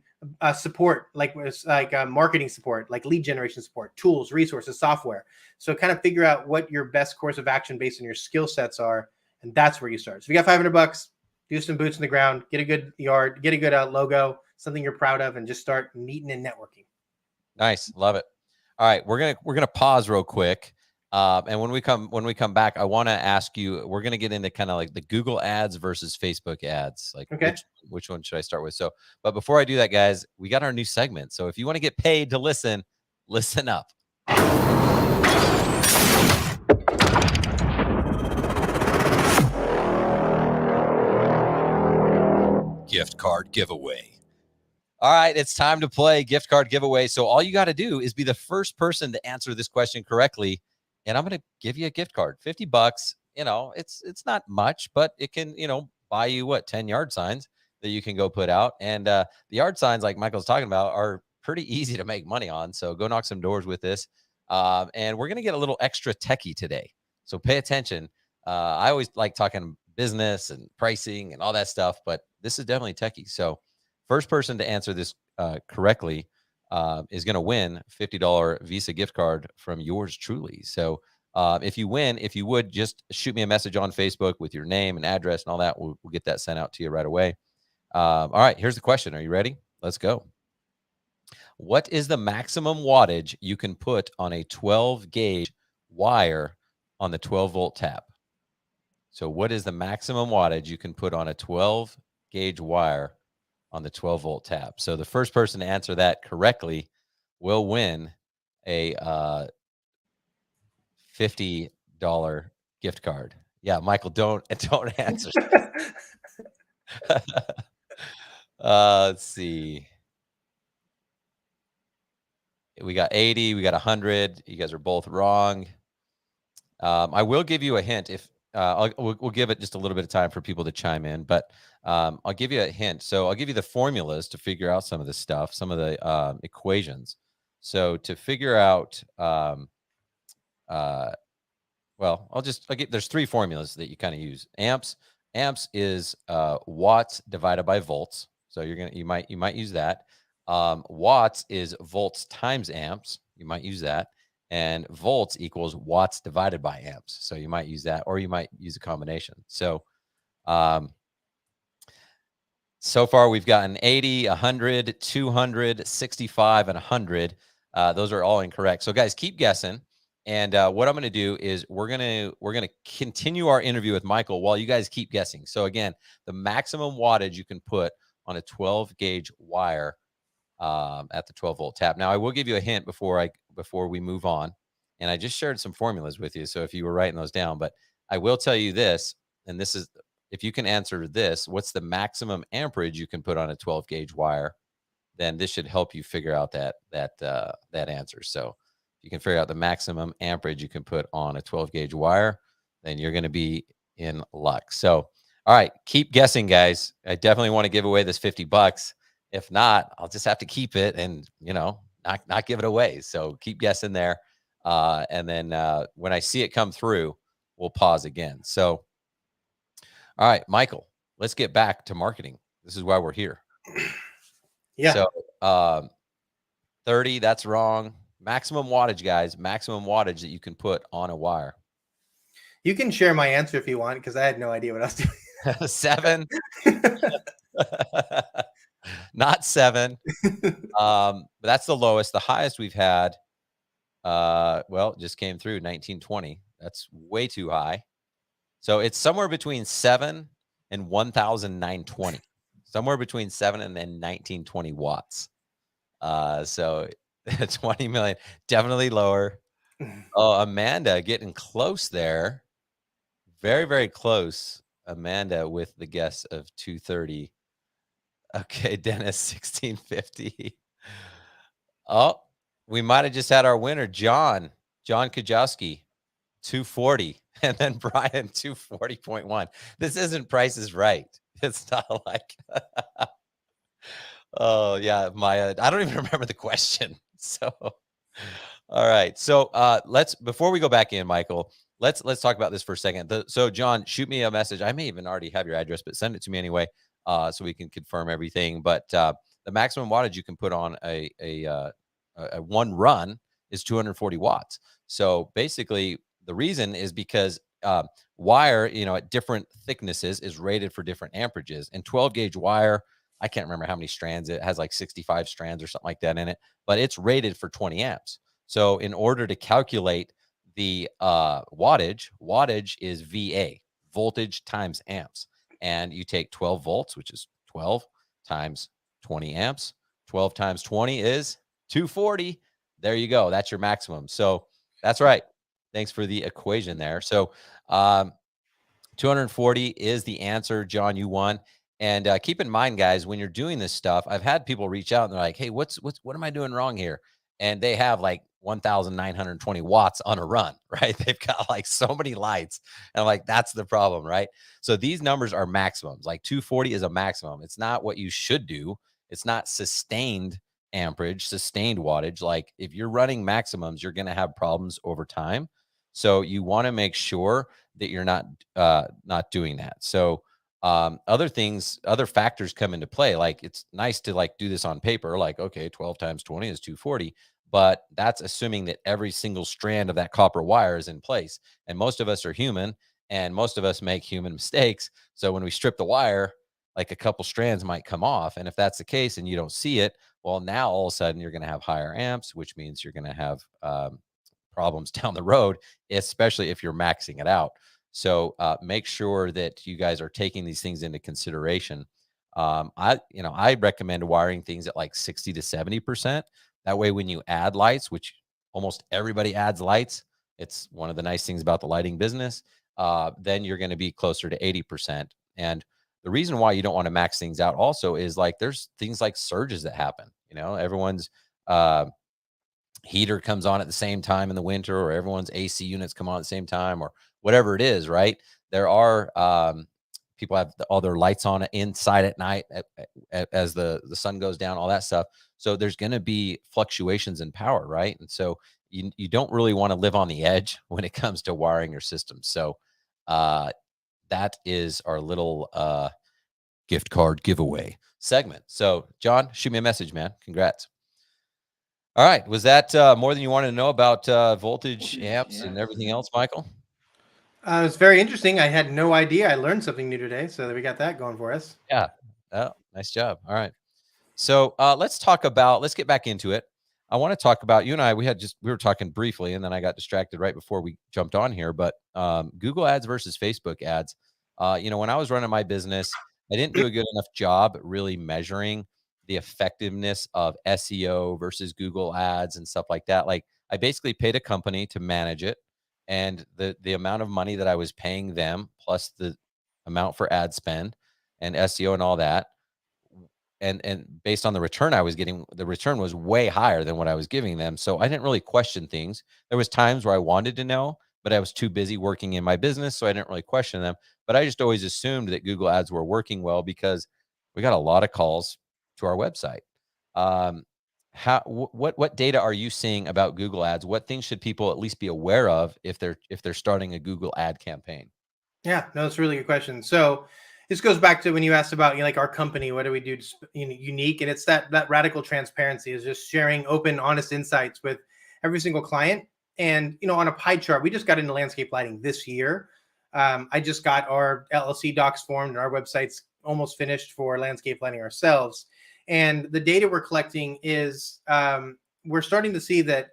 support, like marketing support, like lead generation support, tools, resources, software. So kind of figure out what your best course of action based on your skill sets are, and that's where you start. So if you got $500, do some boots on the ground, get a good yard, get a good logo, something you're proud of, and just start meeting and networking. Nice, love it. All right, we're gonna pause real quick. And when we come back, I want to ask you, we're going to get into kind of like the Google ads versus Facebook ads. Like, okay, which one should I start with? So, but before I do that, guys, we got our new segment. So if you want to get paid to listen up. Gift card giveaway. All right, it's time to play gift card giveaway. So all you got to do is be the first person to answer this question correctly, and I'm going to give you a gift card, $50. It's not much, but it can, buy you 10 yard signs that you can go put out. And the yard signs, like Michael's talking about, are pretty easy to make money on. So go knock some doors with this. And we're going to get a little extra techie today. So pay attention. I always like talking business and pricing and all that stuff, but this is definitely techie. So first person to answer this correctly is going to win $50 Visa gift card from yours truly. So if you win, if you would just shoot me a message on Facebook with your name and address and all that, we'll get that sent out to you right away. All right, here's the question. Are you ready? Let's go. What is the maximum wattage you can put on a 12 gauge wire on the 12 volt tap? So what is the maximum wattage you can put on a 12 gauge wire on the 12 volt tap? So the first person to answer that correctly will win a $50 gift card. Yeah, Michael, don't answer. Let's see. We got 80, we got 100. You guys are both wrong. I will give you a hint if we'll give it just a little bit of time for people to chime in, but I'll give you a hint. So I'll give you the formulas to figure out some of the stuff, some of the equations. So to figure out, there's 3 formulas that you kind of use. Amps is watts divided by volts. So you might use that. Watts is volts times amps. You might use that. And volts equals watts divided by amps. So you might use that, or you might use a combination. So, so far we've gotten 80, 100, 200, 65, and 100. Those are all incorrect. So guys, keep guessing. And what I'm going to do is we're going to continue our interview with Michael while you guys keep guessing. So again, the maximum wattage you can put on a 12 gauge wire at the 12 volt tap. Now I will give you a hint before we move on. And I just shared some formulas with you. So if you were writing those down, but I will tell you this, and this is, if you can answer this, what's the maximum amperage you can put on a 12 gauge wire, then this should help you figure out that answer. So if you can figure out the maximum amperage you can put on a 12 gauge wire, then you're going to be in luck. So, all right, keep guessing, guys. I definitely want to give away this $50. If not, I'll just have to keep it and, not give it away. So keep guessing there. And then when I see it come through, we'll pause again. So, all right, Michael, let's get back to marketing. This is why we're here. Yeah. So 30, that's wrong. Maximum wattage, guys. Maximum wattage that you can put on a wire. You can share my answer if you want, because I had no idea what I was doing. 7. Not 7. But that's the lowest. The highest we've had, well, it just came through 1920. That's way too high. So it's somewhere between 7 and 1,920. Somewhere between 7 and then 1920 watts. So 20 million, definitely lower. Oh, Amanda getting close there. Very, very close. Amanda with the guess of 230. Okay, Dennis, 1650. Oh, we might have just had our winner, John Kajowski, 240. And then Brian, 240.1. This isn't Price is Right. It's not like, oh, yeah, Maya. I don't even remember the question. So, all right. So before we go back in, Michael, let's talk about this for a second. So John, shoot me a message. I may even already have your address, but send it to me anyway, so we can confirm everything. But the maximum wattage you can put on a one run is 240 watts. So basically, the reason is because wire, at different thicknesses is rated for different amperages. And 12 gauge wire, I can't remember how many strands. It has like 65 strands or something like that in it, but it's rated for 20 amps. So in order to calculate the wattage is VA, voltage times amps. And you take 12 volts, which is 12 times 20 amps. 12 times 20 is 240. There you go. That's your maximum. So that's right. Thanks for the equation there. So 240 is the answer. John, you won. And keep in mind, guys, when you're doing this stuff, I've had people reach out and they're like, hey, what am I doing wrong here? And they have like 1,920 watts on a run, right? They've got like so many lights. And I'm like, that's the problem, right? So these numbers are maximums. Like 240 is a maximum. It's not what you should do. It's not sustained amperage, sustained wattage. Like if you're running maximums, you're going to have problems over time. So you want to make sure that you're not doing that. So other factors come into play. Like it's nice to like do this on paper, like, okay, 12 times 20 is 240, but that's assuming that every single strand of that copper wire is in place. And most of us are human and most of us make human mistakes. So when we strip the wire, like a couple strands might come off. And if that's the case and you don't see it, well, now all of a sudden you're going to have higher amps, which means you're going to have problems down the road, especially if you're maxing it out. So make sure that you guys are taking these things into consideration. I recommend wiring things at like 60 to 70%. That way, when you add lights, which almost everybody adds lights, it's one of the nice things about the lighting business, then you're going to be closer to 80%. And the reason why you don't want to max things out also is like there's things like surges that happen. Everyone's heater comes on at the same time in the winter, or everyone's AC units come on at the same time, or whatever it is, right? There are people have all their lights on inside at night as the sun goes down, all that stuff. So there's going to be fluctuations in power, right? And so you don't really want to live on the edge when it comes to wiring your system. So that is our little gift card giveaway segment. So John, shoot me a message, man. Congrats. All right. Was that more than you wanted to know about voltage, amps, and everything else, Michael? It's very interesting. I had no idea. I learned something new today, so we got that going for us. Yeah. Oh, nice job. All right. So let's get back into it. I want to talk about, you and I, we were talking briefly, and then I got distracted right before we jumped on here, but Google ads versus Facebook ads. When I was running my business, I didn't do a good enough job really measuring the effectiveness of SEO versus Google ads and stuff like that. Like I basically paid a company to manage it, and the amount of money that I was paying them plus the amount for ad spend and SEO and all that, and based on the return I was getting, the return was way higher than what I was giving them. So I didn't really question things. There was times where I wanted to know, but I was too busy working in my business, so I didn't really question them. But I just always assumed that Google ads were working well because we got a lot of calls to our website. What data are you seeing about Google ads? What things should people at least be aware of if they're starting a Google ad campaign? Yeah, no, that's a really good question. So This goes back to when you asked about, like our company, what do we do to, unique, and it's that radical transparency is just sharing open, honest insights with every single client. And on a pie chart, we just got into landscape lighting this year. I just got our LLC docs formed and our website's almost finished for landscape lighting ourselves. And the data we're collecting is we're starting to see that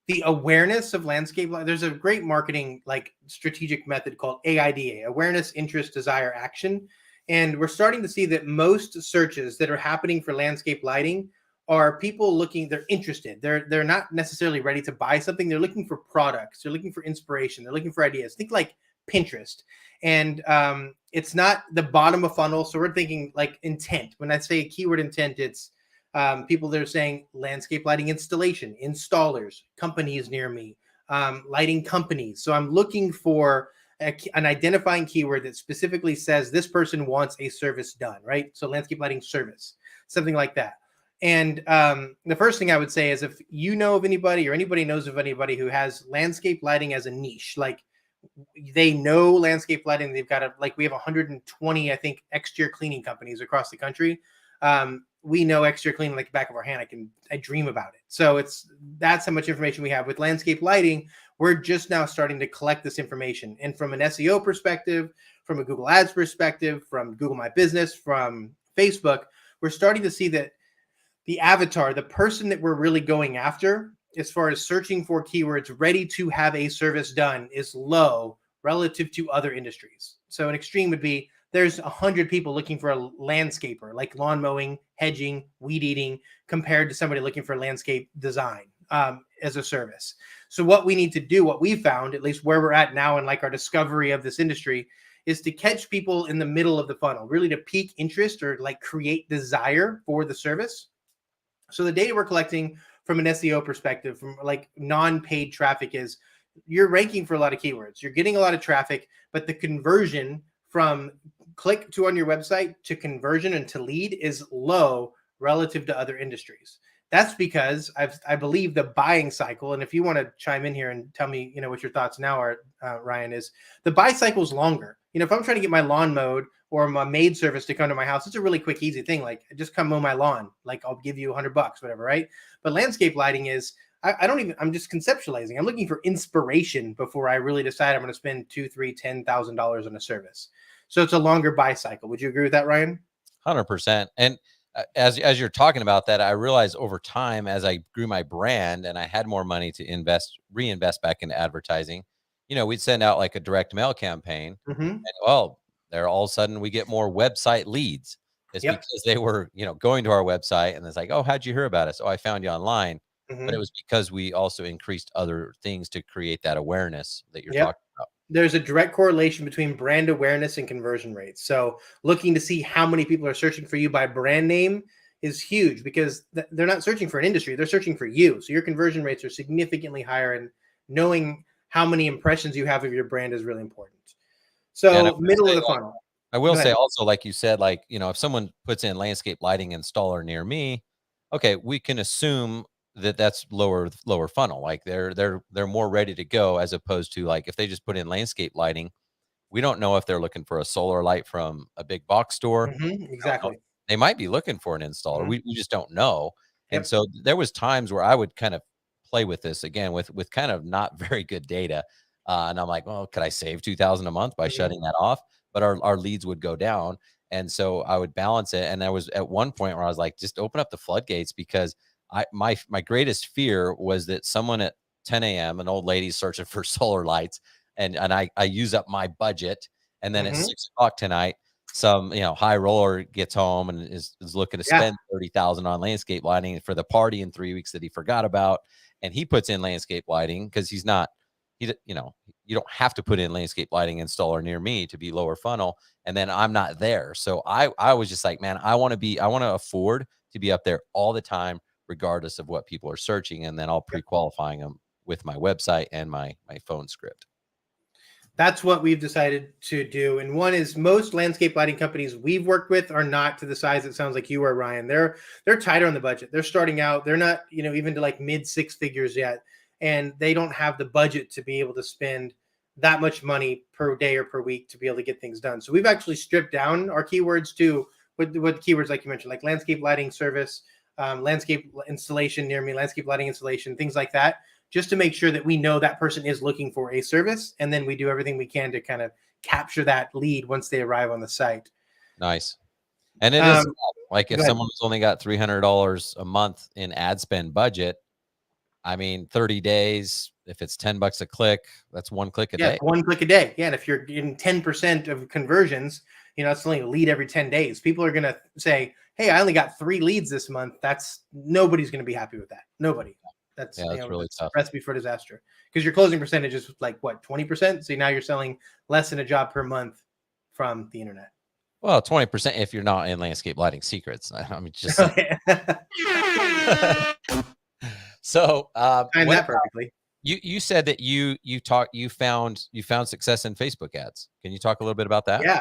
the awareness of landscape, there's a great marketing strategic method called AIDA, awareness, interest, desire, action. And we're starting to see that most searches that are happening for landscape lighting are people looking, they're interested. They're not necessarily ready to buy something. They're looking for products. They're looking for inspiration. They're looking for ideas. Think like Pinterest. And it's not the bottom of funnel. So we're thinking like intent. When I say keyword intent, it's people that are saying landscape lighting installation, installers, companies near me, lighting companies. So I'm looking for an identifying keyword that specifically says this person wants a service done, right? So landscape lighting service, something like that. And the first thing I would say is if you know of anybody or anybody knows of anybody who has landscape lighting as a niche, like they know landscape lighting, they've got we have 120, I think, exterior cleaning companies across the country. We know exterior cleaning like the back of our hand. I dream about it. So that's how much information we have with landscape lighting. We're just now starting to collect this information. And from an SEO perspective, from a Google Ads perspective, from Google My Business, from Facebook, we're starting to see that the avatar, the person that we're really going after, as far as searching for keywords ready to have a service done, is low relative to other industries. So an extreme would be there's 100 people looking for a landscaper, like lawn mowing, hedging, weed eating, compared to somebody looking for landscape design as a service. So what we need to do, what we found, at least where we're at now in our discovery of this industry, is to catch people in the middle of the funnel, really to pique interest or create desire for the service. So the data we're collecting from an SEO perspective, from non-paid traffic, is you're ranking for a lot of keywords. You're getting a lot of traffic, but the conversion from click to on your website to conversion and to lead is low relative to other industries. That's because I believe the buying cycle, and if you want to chime in here and tell me, what your thoughts now are, Ryan, is the buy cycle is longer. If I'm trying to get my lawn mowed or my maid service to come to my house, it's a really quick, easy thing. Just come mow my lawn. I'll give you $100, whatever, right? But landscape lighting is, I'm just conceptualizing. I'm looking for inspiration before I really decide I'm going to spend $2,000, $3,000, $10,000 on a service. So it's a longer buy cycle. Would you agree with that, Ryan? 100%. And as you're talking about that, I realized over time, as I grew my brand and I had more money to reinvest back into advertising, we'd send out a direct mail campaign, and there all of a sudden we get more website leads. It's because they were, going to our website and it's like, oh, how'd you hear about us? Oh, I found you online. But it was because we also increased other things to create that awareness that you're talking about. There's a direct correlation between brand awareness and conversion rates. So looking to see how many people are searching for you by brand name is huge, because they're not searching for an industry. They're searching for you. So your conversion rates are significantly higher, and knowing how many impressions you have of your brand is really important. So middle of the funnel. I will say also, like you said, if someone puts in landscape lighting installer near me, okay, we can assume that that's lower funnel. They're more ready to go, as opposed to if they just put in landscape lighting, we don't know if they're looking for a solar light from a big box store. Exactly. They might be looking for an installer. We just don't know. And so there was times where I would kind of play with this again with kind of not very good data. And I'm like, well, could I save 2,000 a month by shutting that off? But our leads would go down. And so I would balance it. And there was at one point where I was like, just open up the floodgates, because my greatest fear was that someone at 10 a.m., an old lady searching for solar lights, and I use up my budget. And then at 6 o'clock tonight, some, high roller gets home and is looking to spend 30,000 on landscape lighting for the party in 3 weeks that he forgot about. And he puts in landscape lighting because you don't have to put in landscape lighting installer near me to be lower funnel. And then I'm not there. So I was just like, man, I want to afford to be up there all the time, regardless of what people are searching. And then I'll pre-qualifying them with my website and my phone script. That's what we've decided to do. And one is, most landscape lighting companies we've worked with are not to the size it sounds like you are, Ryan. They're tighter on the budget. They're starting out. They're not, even to mid 6 figures yet. And they don't have the budget to be able to spend that much money per day or per week to be able to get things done. So we've actually stripped down our keywords to what keywords, like you mentioned, like landscape lighting service, landscape installation near me, landscape lighting installation, things like that, just to make sure that we know that person is looking for a service. And then we do everything we can to kind of capture that lead once they arrive on the site. Nice. And it is like if go ahead. someone's only got $300 a month in ad spend budget, I mean, 30 days, if it's $10 a click, that's one click a day. One click a day. Yeah. And if you're getting 10% of conversions, it's only a lead every 10 days. People are going to say, hey, I only got 3 leads this month. Nobody's going to be happy with that. Nobody. That's really tough. Recipe for disaster, because your closing percentage is like what, 20%. So now you're selling less than a job per month from the internet. Well, 20% if you're not in landscape lighting secrets. I mean, just so time that perfectly. You said that you found success in Facebook ads. Can you talk a little bit about that? Yeah,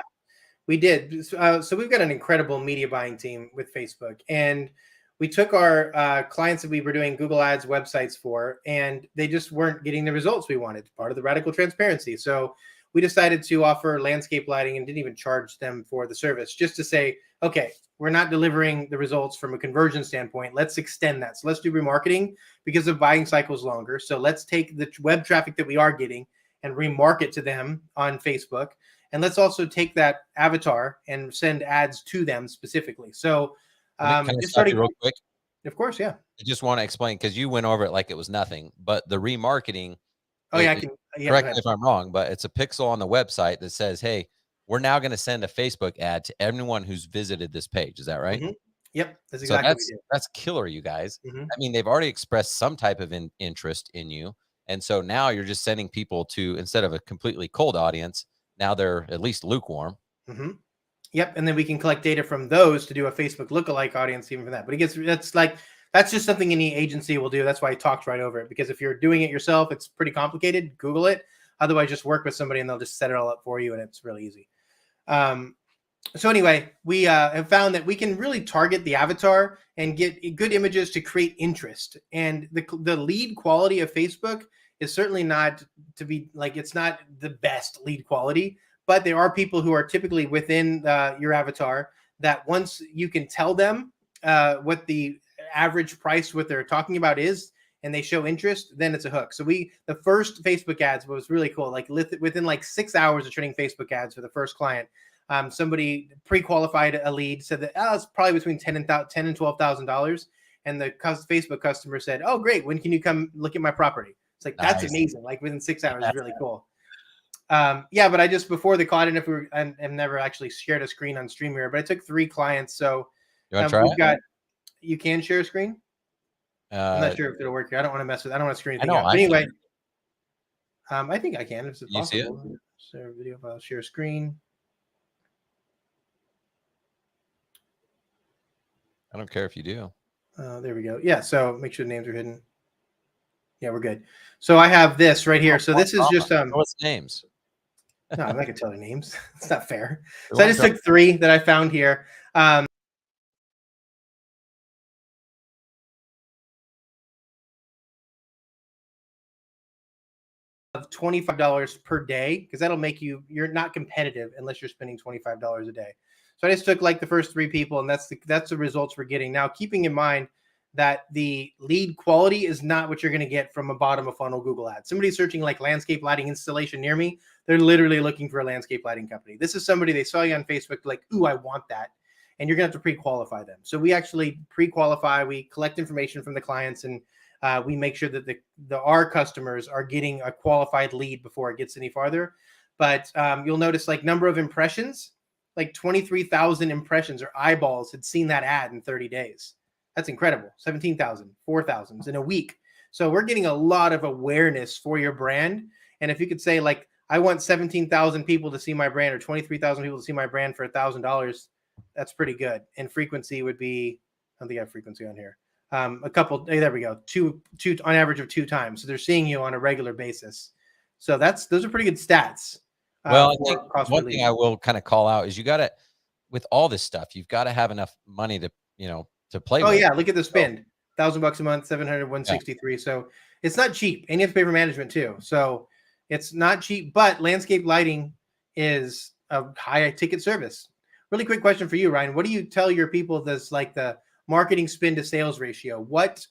we did. So we've got an incredible media buying team with Facebook, and we took our clients that we were doing Google Ads websites for, and they just weren't getting the results we wanted. Part of the radical transparency. So we decided to offer landscape lighting and didn't even charge them for the service, just to say, okay, we're not delivering the results from a conversion standpoint. Let's extend that. So let's do remarketing because the buying cycle is longer. So let's take the web traffic that we are getting and remarket to them on Facebook. And let's also take that avatar and send ads to them specifically. So can I stop you real quick? Of course, yeah. I just want to explain, because you went over it like it was nothing, but the remarketing. Oh, yeah, I can. Yeah, correct me if I'm wrong, but it's a pixel on the website that says, hey, we're now going to send a Facebook ad to everyone who's visited this page. Is that right? Mm-hmm. Yep, that's exactly what we did. That's killer, you guys. Mm-hmm. I mean, they've already expressed some type of interest in you. And so now you're just sending people to, instead of a completely cold audience, now they're at least lukewarm. Mm-hmm. Yep, and then we can collect data from those to do a Facebook lookalike audience even for that. But that's just something any agency will do. That's why I talked right over it, because if you're doing it yourself, it's pretty complicated. Google it. Otherwise, just work with somebody and they'll just set it all up for you, and it's really easy. So anyway, we have found that we can really target the avatar and get good images to create interest. And the lead quality of Facebook is certainly not to be like, it's not the best lead quality, but there are people who are typically within your avatar that once you can tell them what the average price, what they're talking about is, and they show interest, then it's a hook. So the first Facebook ads was really cool. Like within like 6 hours of running Facebook ads for the first client, somebody pre-qualified a lead, said that it's probably between $10,000 and $12,000, and the Facebook customer said, "Oh, great! When can you come look at my property?" It's like, that's amazing. Like within 6 hours is really cool. Yeah, but I just, before the call, I didn't know if I've never actually shared a screen on StreamYard, but I took 3 clients. So you want to try it? You can share a screen. I'm not sure if it'll work here. I don't want to mess with. I don't want to screen anything out. But anyway, I think I can. If it's possible. You see it? Share video file. Share screen. I don't care if you do. There we go. Yeah. So make sure the names are hidden. Yeah, we're good. So I have this right here. So this is just what's names? No, I'm not gonna tell you names. It's not fair. So I just took 3 that I found here. Of $25 per day, because that'll make you're not competitive unless you're spending $25 a day. So I just took like the first 3 people, and that's the results we're getting. Now, keeping in mind that the lead quality is not what you're going to get from a bottom of funnel Google ad. Somebody searching like landscape lighting installation near me, they're literally looking for a landscape lighting company. This is somebody, they saw you on Facebook, like, ooh, I want that. And you're going to have to pre-qualify them. So we actually pre-qualify, we collect information from the clients, and we make sure that our customers are getting a qualified lead before it gets any farther. But you'll notice like number of impressions, like 23,000 impressions or eyeballs had seen that ad in 30 days. That's incredible. 17,000, 4,000 in a week. So we're getting a lot of awareness for your brand. And if you could say like, I want 17,000 people to see my brand or 23,000 people to see my brand for $1,000, that's pretty good. And frequency would be, I don't think I have frequency on here. A couple, there we go. Two on average of 2 times. So they're seeing you on a regular basis. So those are pretty good stats. Well, I think one thing I will kind of call out is you got to, with all this stuff, you've got to have enough money to play with. Oh yeah, look at the spend. $1,000 a month, 700, 163. Yeah. So it's not cheap, and you have to pay for management too. So It's not cheap, but landscape lighting is a high ticket service. Really quick question for you, Ryan. What do you tell your people that's like the marketing spend to sales ratio? What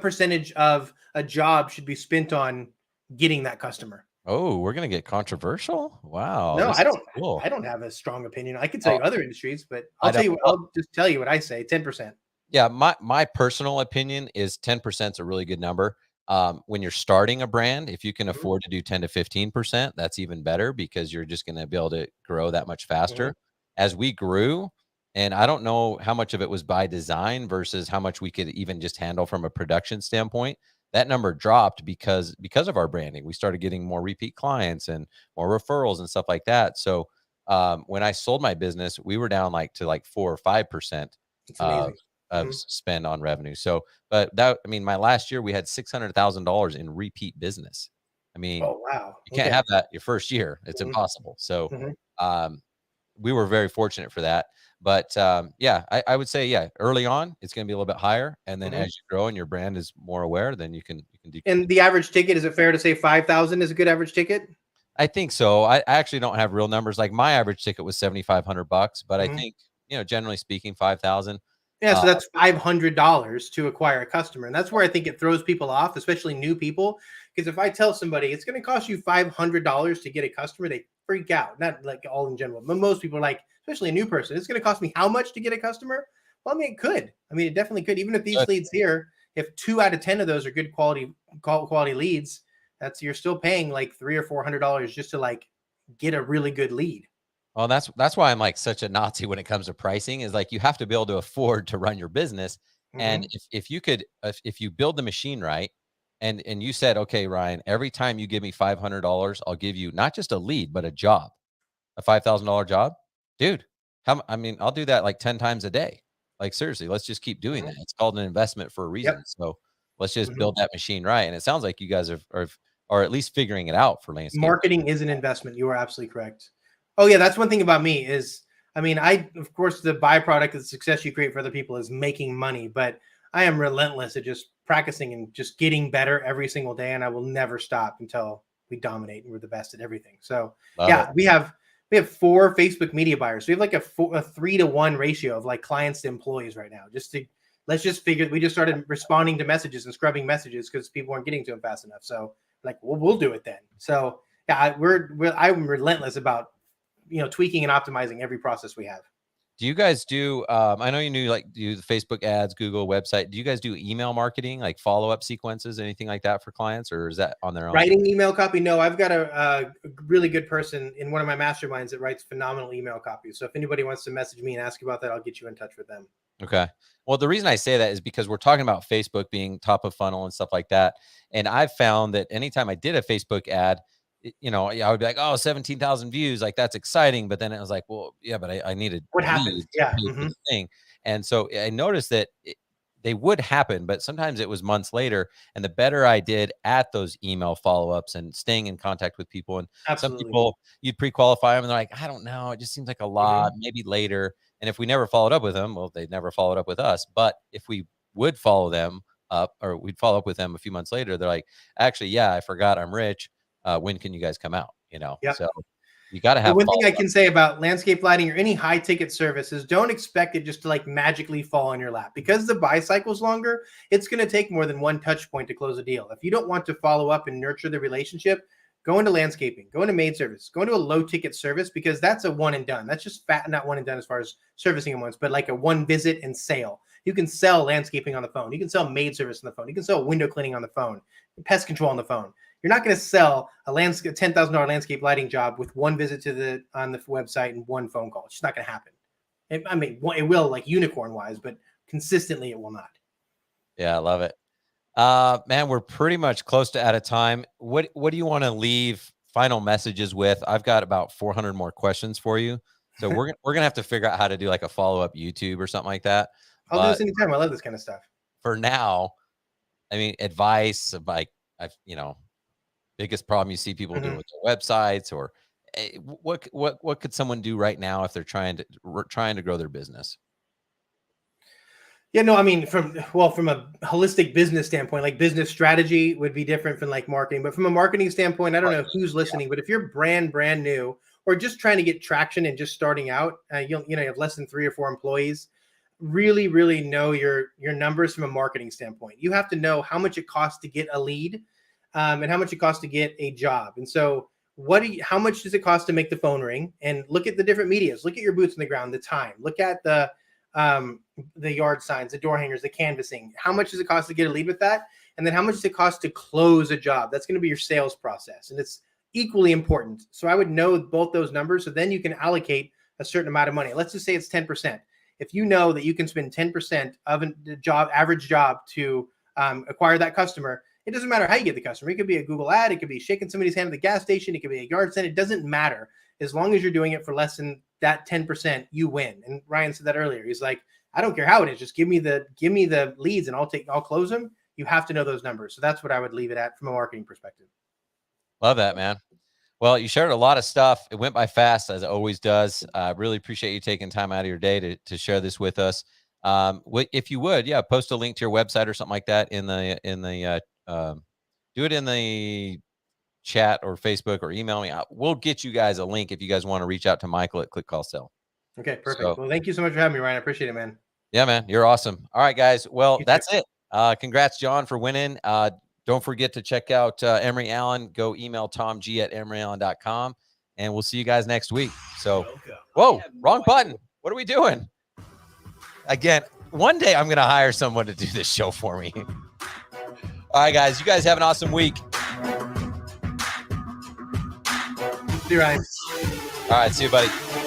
percentage of a job should be spent on getting that customer? Oh, we're gonna get controversial. Wow, No, this is cool. I don't have a strong opinion. I could tell Oh, you other industries, but I don't. I'll just tell you what I say. 10%. Yeah, my personal opinion is 10% is a really good number. When you're starting a brand, if you can Mhm, afford to do 10 to 15%, that's even better because you're just going to be able to grow that much mhm, faster. As we grew, and I don't know how much of it was by design versus how much we could even just handle from a production standpoint. That number dropped because of our branding. We started getting more repeat clients and more referrals and stuff like that. So when I sold my business, we were down like to like 4 or 5% it's of amazing. of Mhm. spend on revenue. So, but that I mean, my last year we had $600,000 in repeat business. I mean, Oh, wow. you can't Okay. have that your first year. It's Mhm, impossible. So, mhm. um, we were very fortunate for that. But yeah, I would say yeah, early on it's going to be a little bit higher, and then Mhm. as you grow and your brand is more aware, then you can do. And the average ticket, is it fair to say 5,000 is a good average ticket? I think so. I actually don't have real numbers. Like my average ticket was $7,500, but I Mhm. think generally speaking, 5,000. Yeah, so that's $500 to acquire a customer. And that's where I think it throws people off, especially new people. Because if I tell somebody it's going to cost you $500 to get a customer, they freak out. Not like all in general, but most people are like, especially a new person, it's going to cost me how much to get a customer? Well, I mean, it could. I mean, it definitely could. Even if these leads here, if 2 out of 10 of those are good quality leads, that's you're still paying like $300 or $400 just to like get a really good lead. Well, that's why I'm like such a Nazi when it comes to pricing is like you have to be able to afford to run your business. And Hmm. if you could if you build the machine right and you said, okay, Ryan, every time you give me $500, I'll give you not just a lead, but a job, a $5,000 job, dude. I mean, I'll do that like 10 times a day. Like seriously, let's just keep doing that. Hmm. It's called an investment for a Yep. reason. So let's just Hmm. build that machine right. And it sounds like you guys are at least figuring it out for landscape. Marketing is an investment. You are absolutely correct. Oh yeah, that's one thing about me is I mean, I of course the byproduct of the success you create for other people is making money, but I am relentless at just practicing and just getting better every single day, and I will never stop until we dominate and we're the best at everything. So Love it. yeah, we have 4 Facebook media buyers. So we have like a 3-to-1 ratio of like clients to employees right now. Let's just figure we just started responding to messages and scrubbing messages because people weren't getting to them fast enough. So like we'll do it then. So yeah, I'm relentless about tweaking and optimizing every process we have. Do you guys do I know you knew like do the Facebook ads, Google website. Do you guys do email marketing, like follow-up sequences, anything like that for clients, or is that on their own? Writing email copy? No, I've got a really good person in one of my masterminds that writes phenomenal email copies. So if anybody wants to message me and ask about that, I'll get you in touch with them. Okay. Well, the reason I say that is because we're talking about Facebook being top of funnel and stuff like that. And I've found that anytime I did a Facebook ad, yeah, I would be like, oh, 17,000 views. Like that's exciting. But then it was like, well, yeah, but I needed What happens? leads to Yeah. pay for Hmm. the thing. And so I noticed that they would happen, but sometimes it was months later. And the better I did at those email follow-ups and staying in contact with people. And some Absolutely. people you'd pre-qualify them and they're like, I don't know. It just seems like a lot, Hmm. maybe later. And if we never followed up with them, well, they never followed up with us. But if we would follow them up or we'd follow up with them a few months later, they're like, actually, yeah, I forgot I'm rich. When can you guys come out? Yep. So you got to The have one thing follow I up. can say about landscape lighting or any high ticket services, don't expect it just to like magically fall in your lap because the buy cycle is longer. It's going to take more than one touch point to close a deal. If you don't want to follow up and nurture the relationship, go into landscaping, go into maid service, go into a low ticket service because that's a one and done. That's just fat, not one and done as far as servicing them once, but like a one visit and sale. You can sell landscaping on the phone. You can sell maid service on the phone. You can sell window cleaning on the phone, pest control on the phone. You're not going to sell a landscape $10,000 landscape lighting job with one visit to the on the website and one phone call. It's just not going to happen. I mean, it will like unicorn wise, but consistently it will not. Yeah, I love it. Man, we're pretty much close to out of time. What do you want to leave final messages with? I've got about 400 more questions for you. So we're gonna have to figure out how to do like a follow-up YouTube or something like that. I'll do But this anytime. I love this kind of stuff. for now, I mean, advice of like I've biggest problem you see people doing Mhm. with their websites or what could someone do right now if they're trying to grow their business? Yeah, no, I mean, from a holistic business standpoint, like business strategy would be different from like marketing. But from a marketing standpoint, I don't know who's listening, but if you're brand new, or just trying to get traction and just starting out, you have less than 3 or 4 employees, really know your numbers from a marketing standpoint. You have to know how much it costs to get a lead, and how much it costs to get a job. And so, how much does it cost to make the phone ring? And look at the different medias. Look at your boots on the ground, the time. Look at the yard signs, the door hangers, the canvassing. How much does it cost to get a lead with that? And then how much does it cost to close a job? That's going to be your sales process. And it's equally important. So I would know both those numbers. So then you can allocate a certain amount of money. Let's just say it's 10%. If you know that you can spend 10% of average job to acquire that customer, it doesn't matter how you get the customer. It could be a Google ad. It could be shaking somebody's hand at the gas station. It could be a yard sign. It doesn't matter. As long as you're doing it for less than that 10%, you win. And Ryan said that earlier. He's like, I don't care how it is. Just give me the leads and I'll close them. You have to know those numbers. So that's what I would leave it at from a marketing perspective. Love that, man. Well, you shared a lot of stuff. It went by fast, as it always does. Really appreciate you taking time out of your day to share this with us. If you would, post a link to your website or something like that in the do it in the chat or Facebook or email me. We'll get you guys a link if you guys want to reach out to Michael at Click Call Sell. Okay, perfect. Well, thank you so much for having me, Ryan. I appreciate it, man. Yeah, man. You're awesome. All right, guys. Well, that's it. Congrats, John, for winning. Don't forget to check out Emery Allen. Go email tomg@emeryallen.com, and we'll see you guys next week. So, whoa, wrong button. What are we doing? Again, one day I'm going to hire someone to do this show for me. All right, guys. You guys have an awesome week. See you, Ryan. All right. See you, buddy.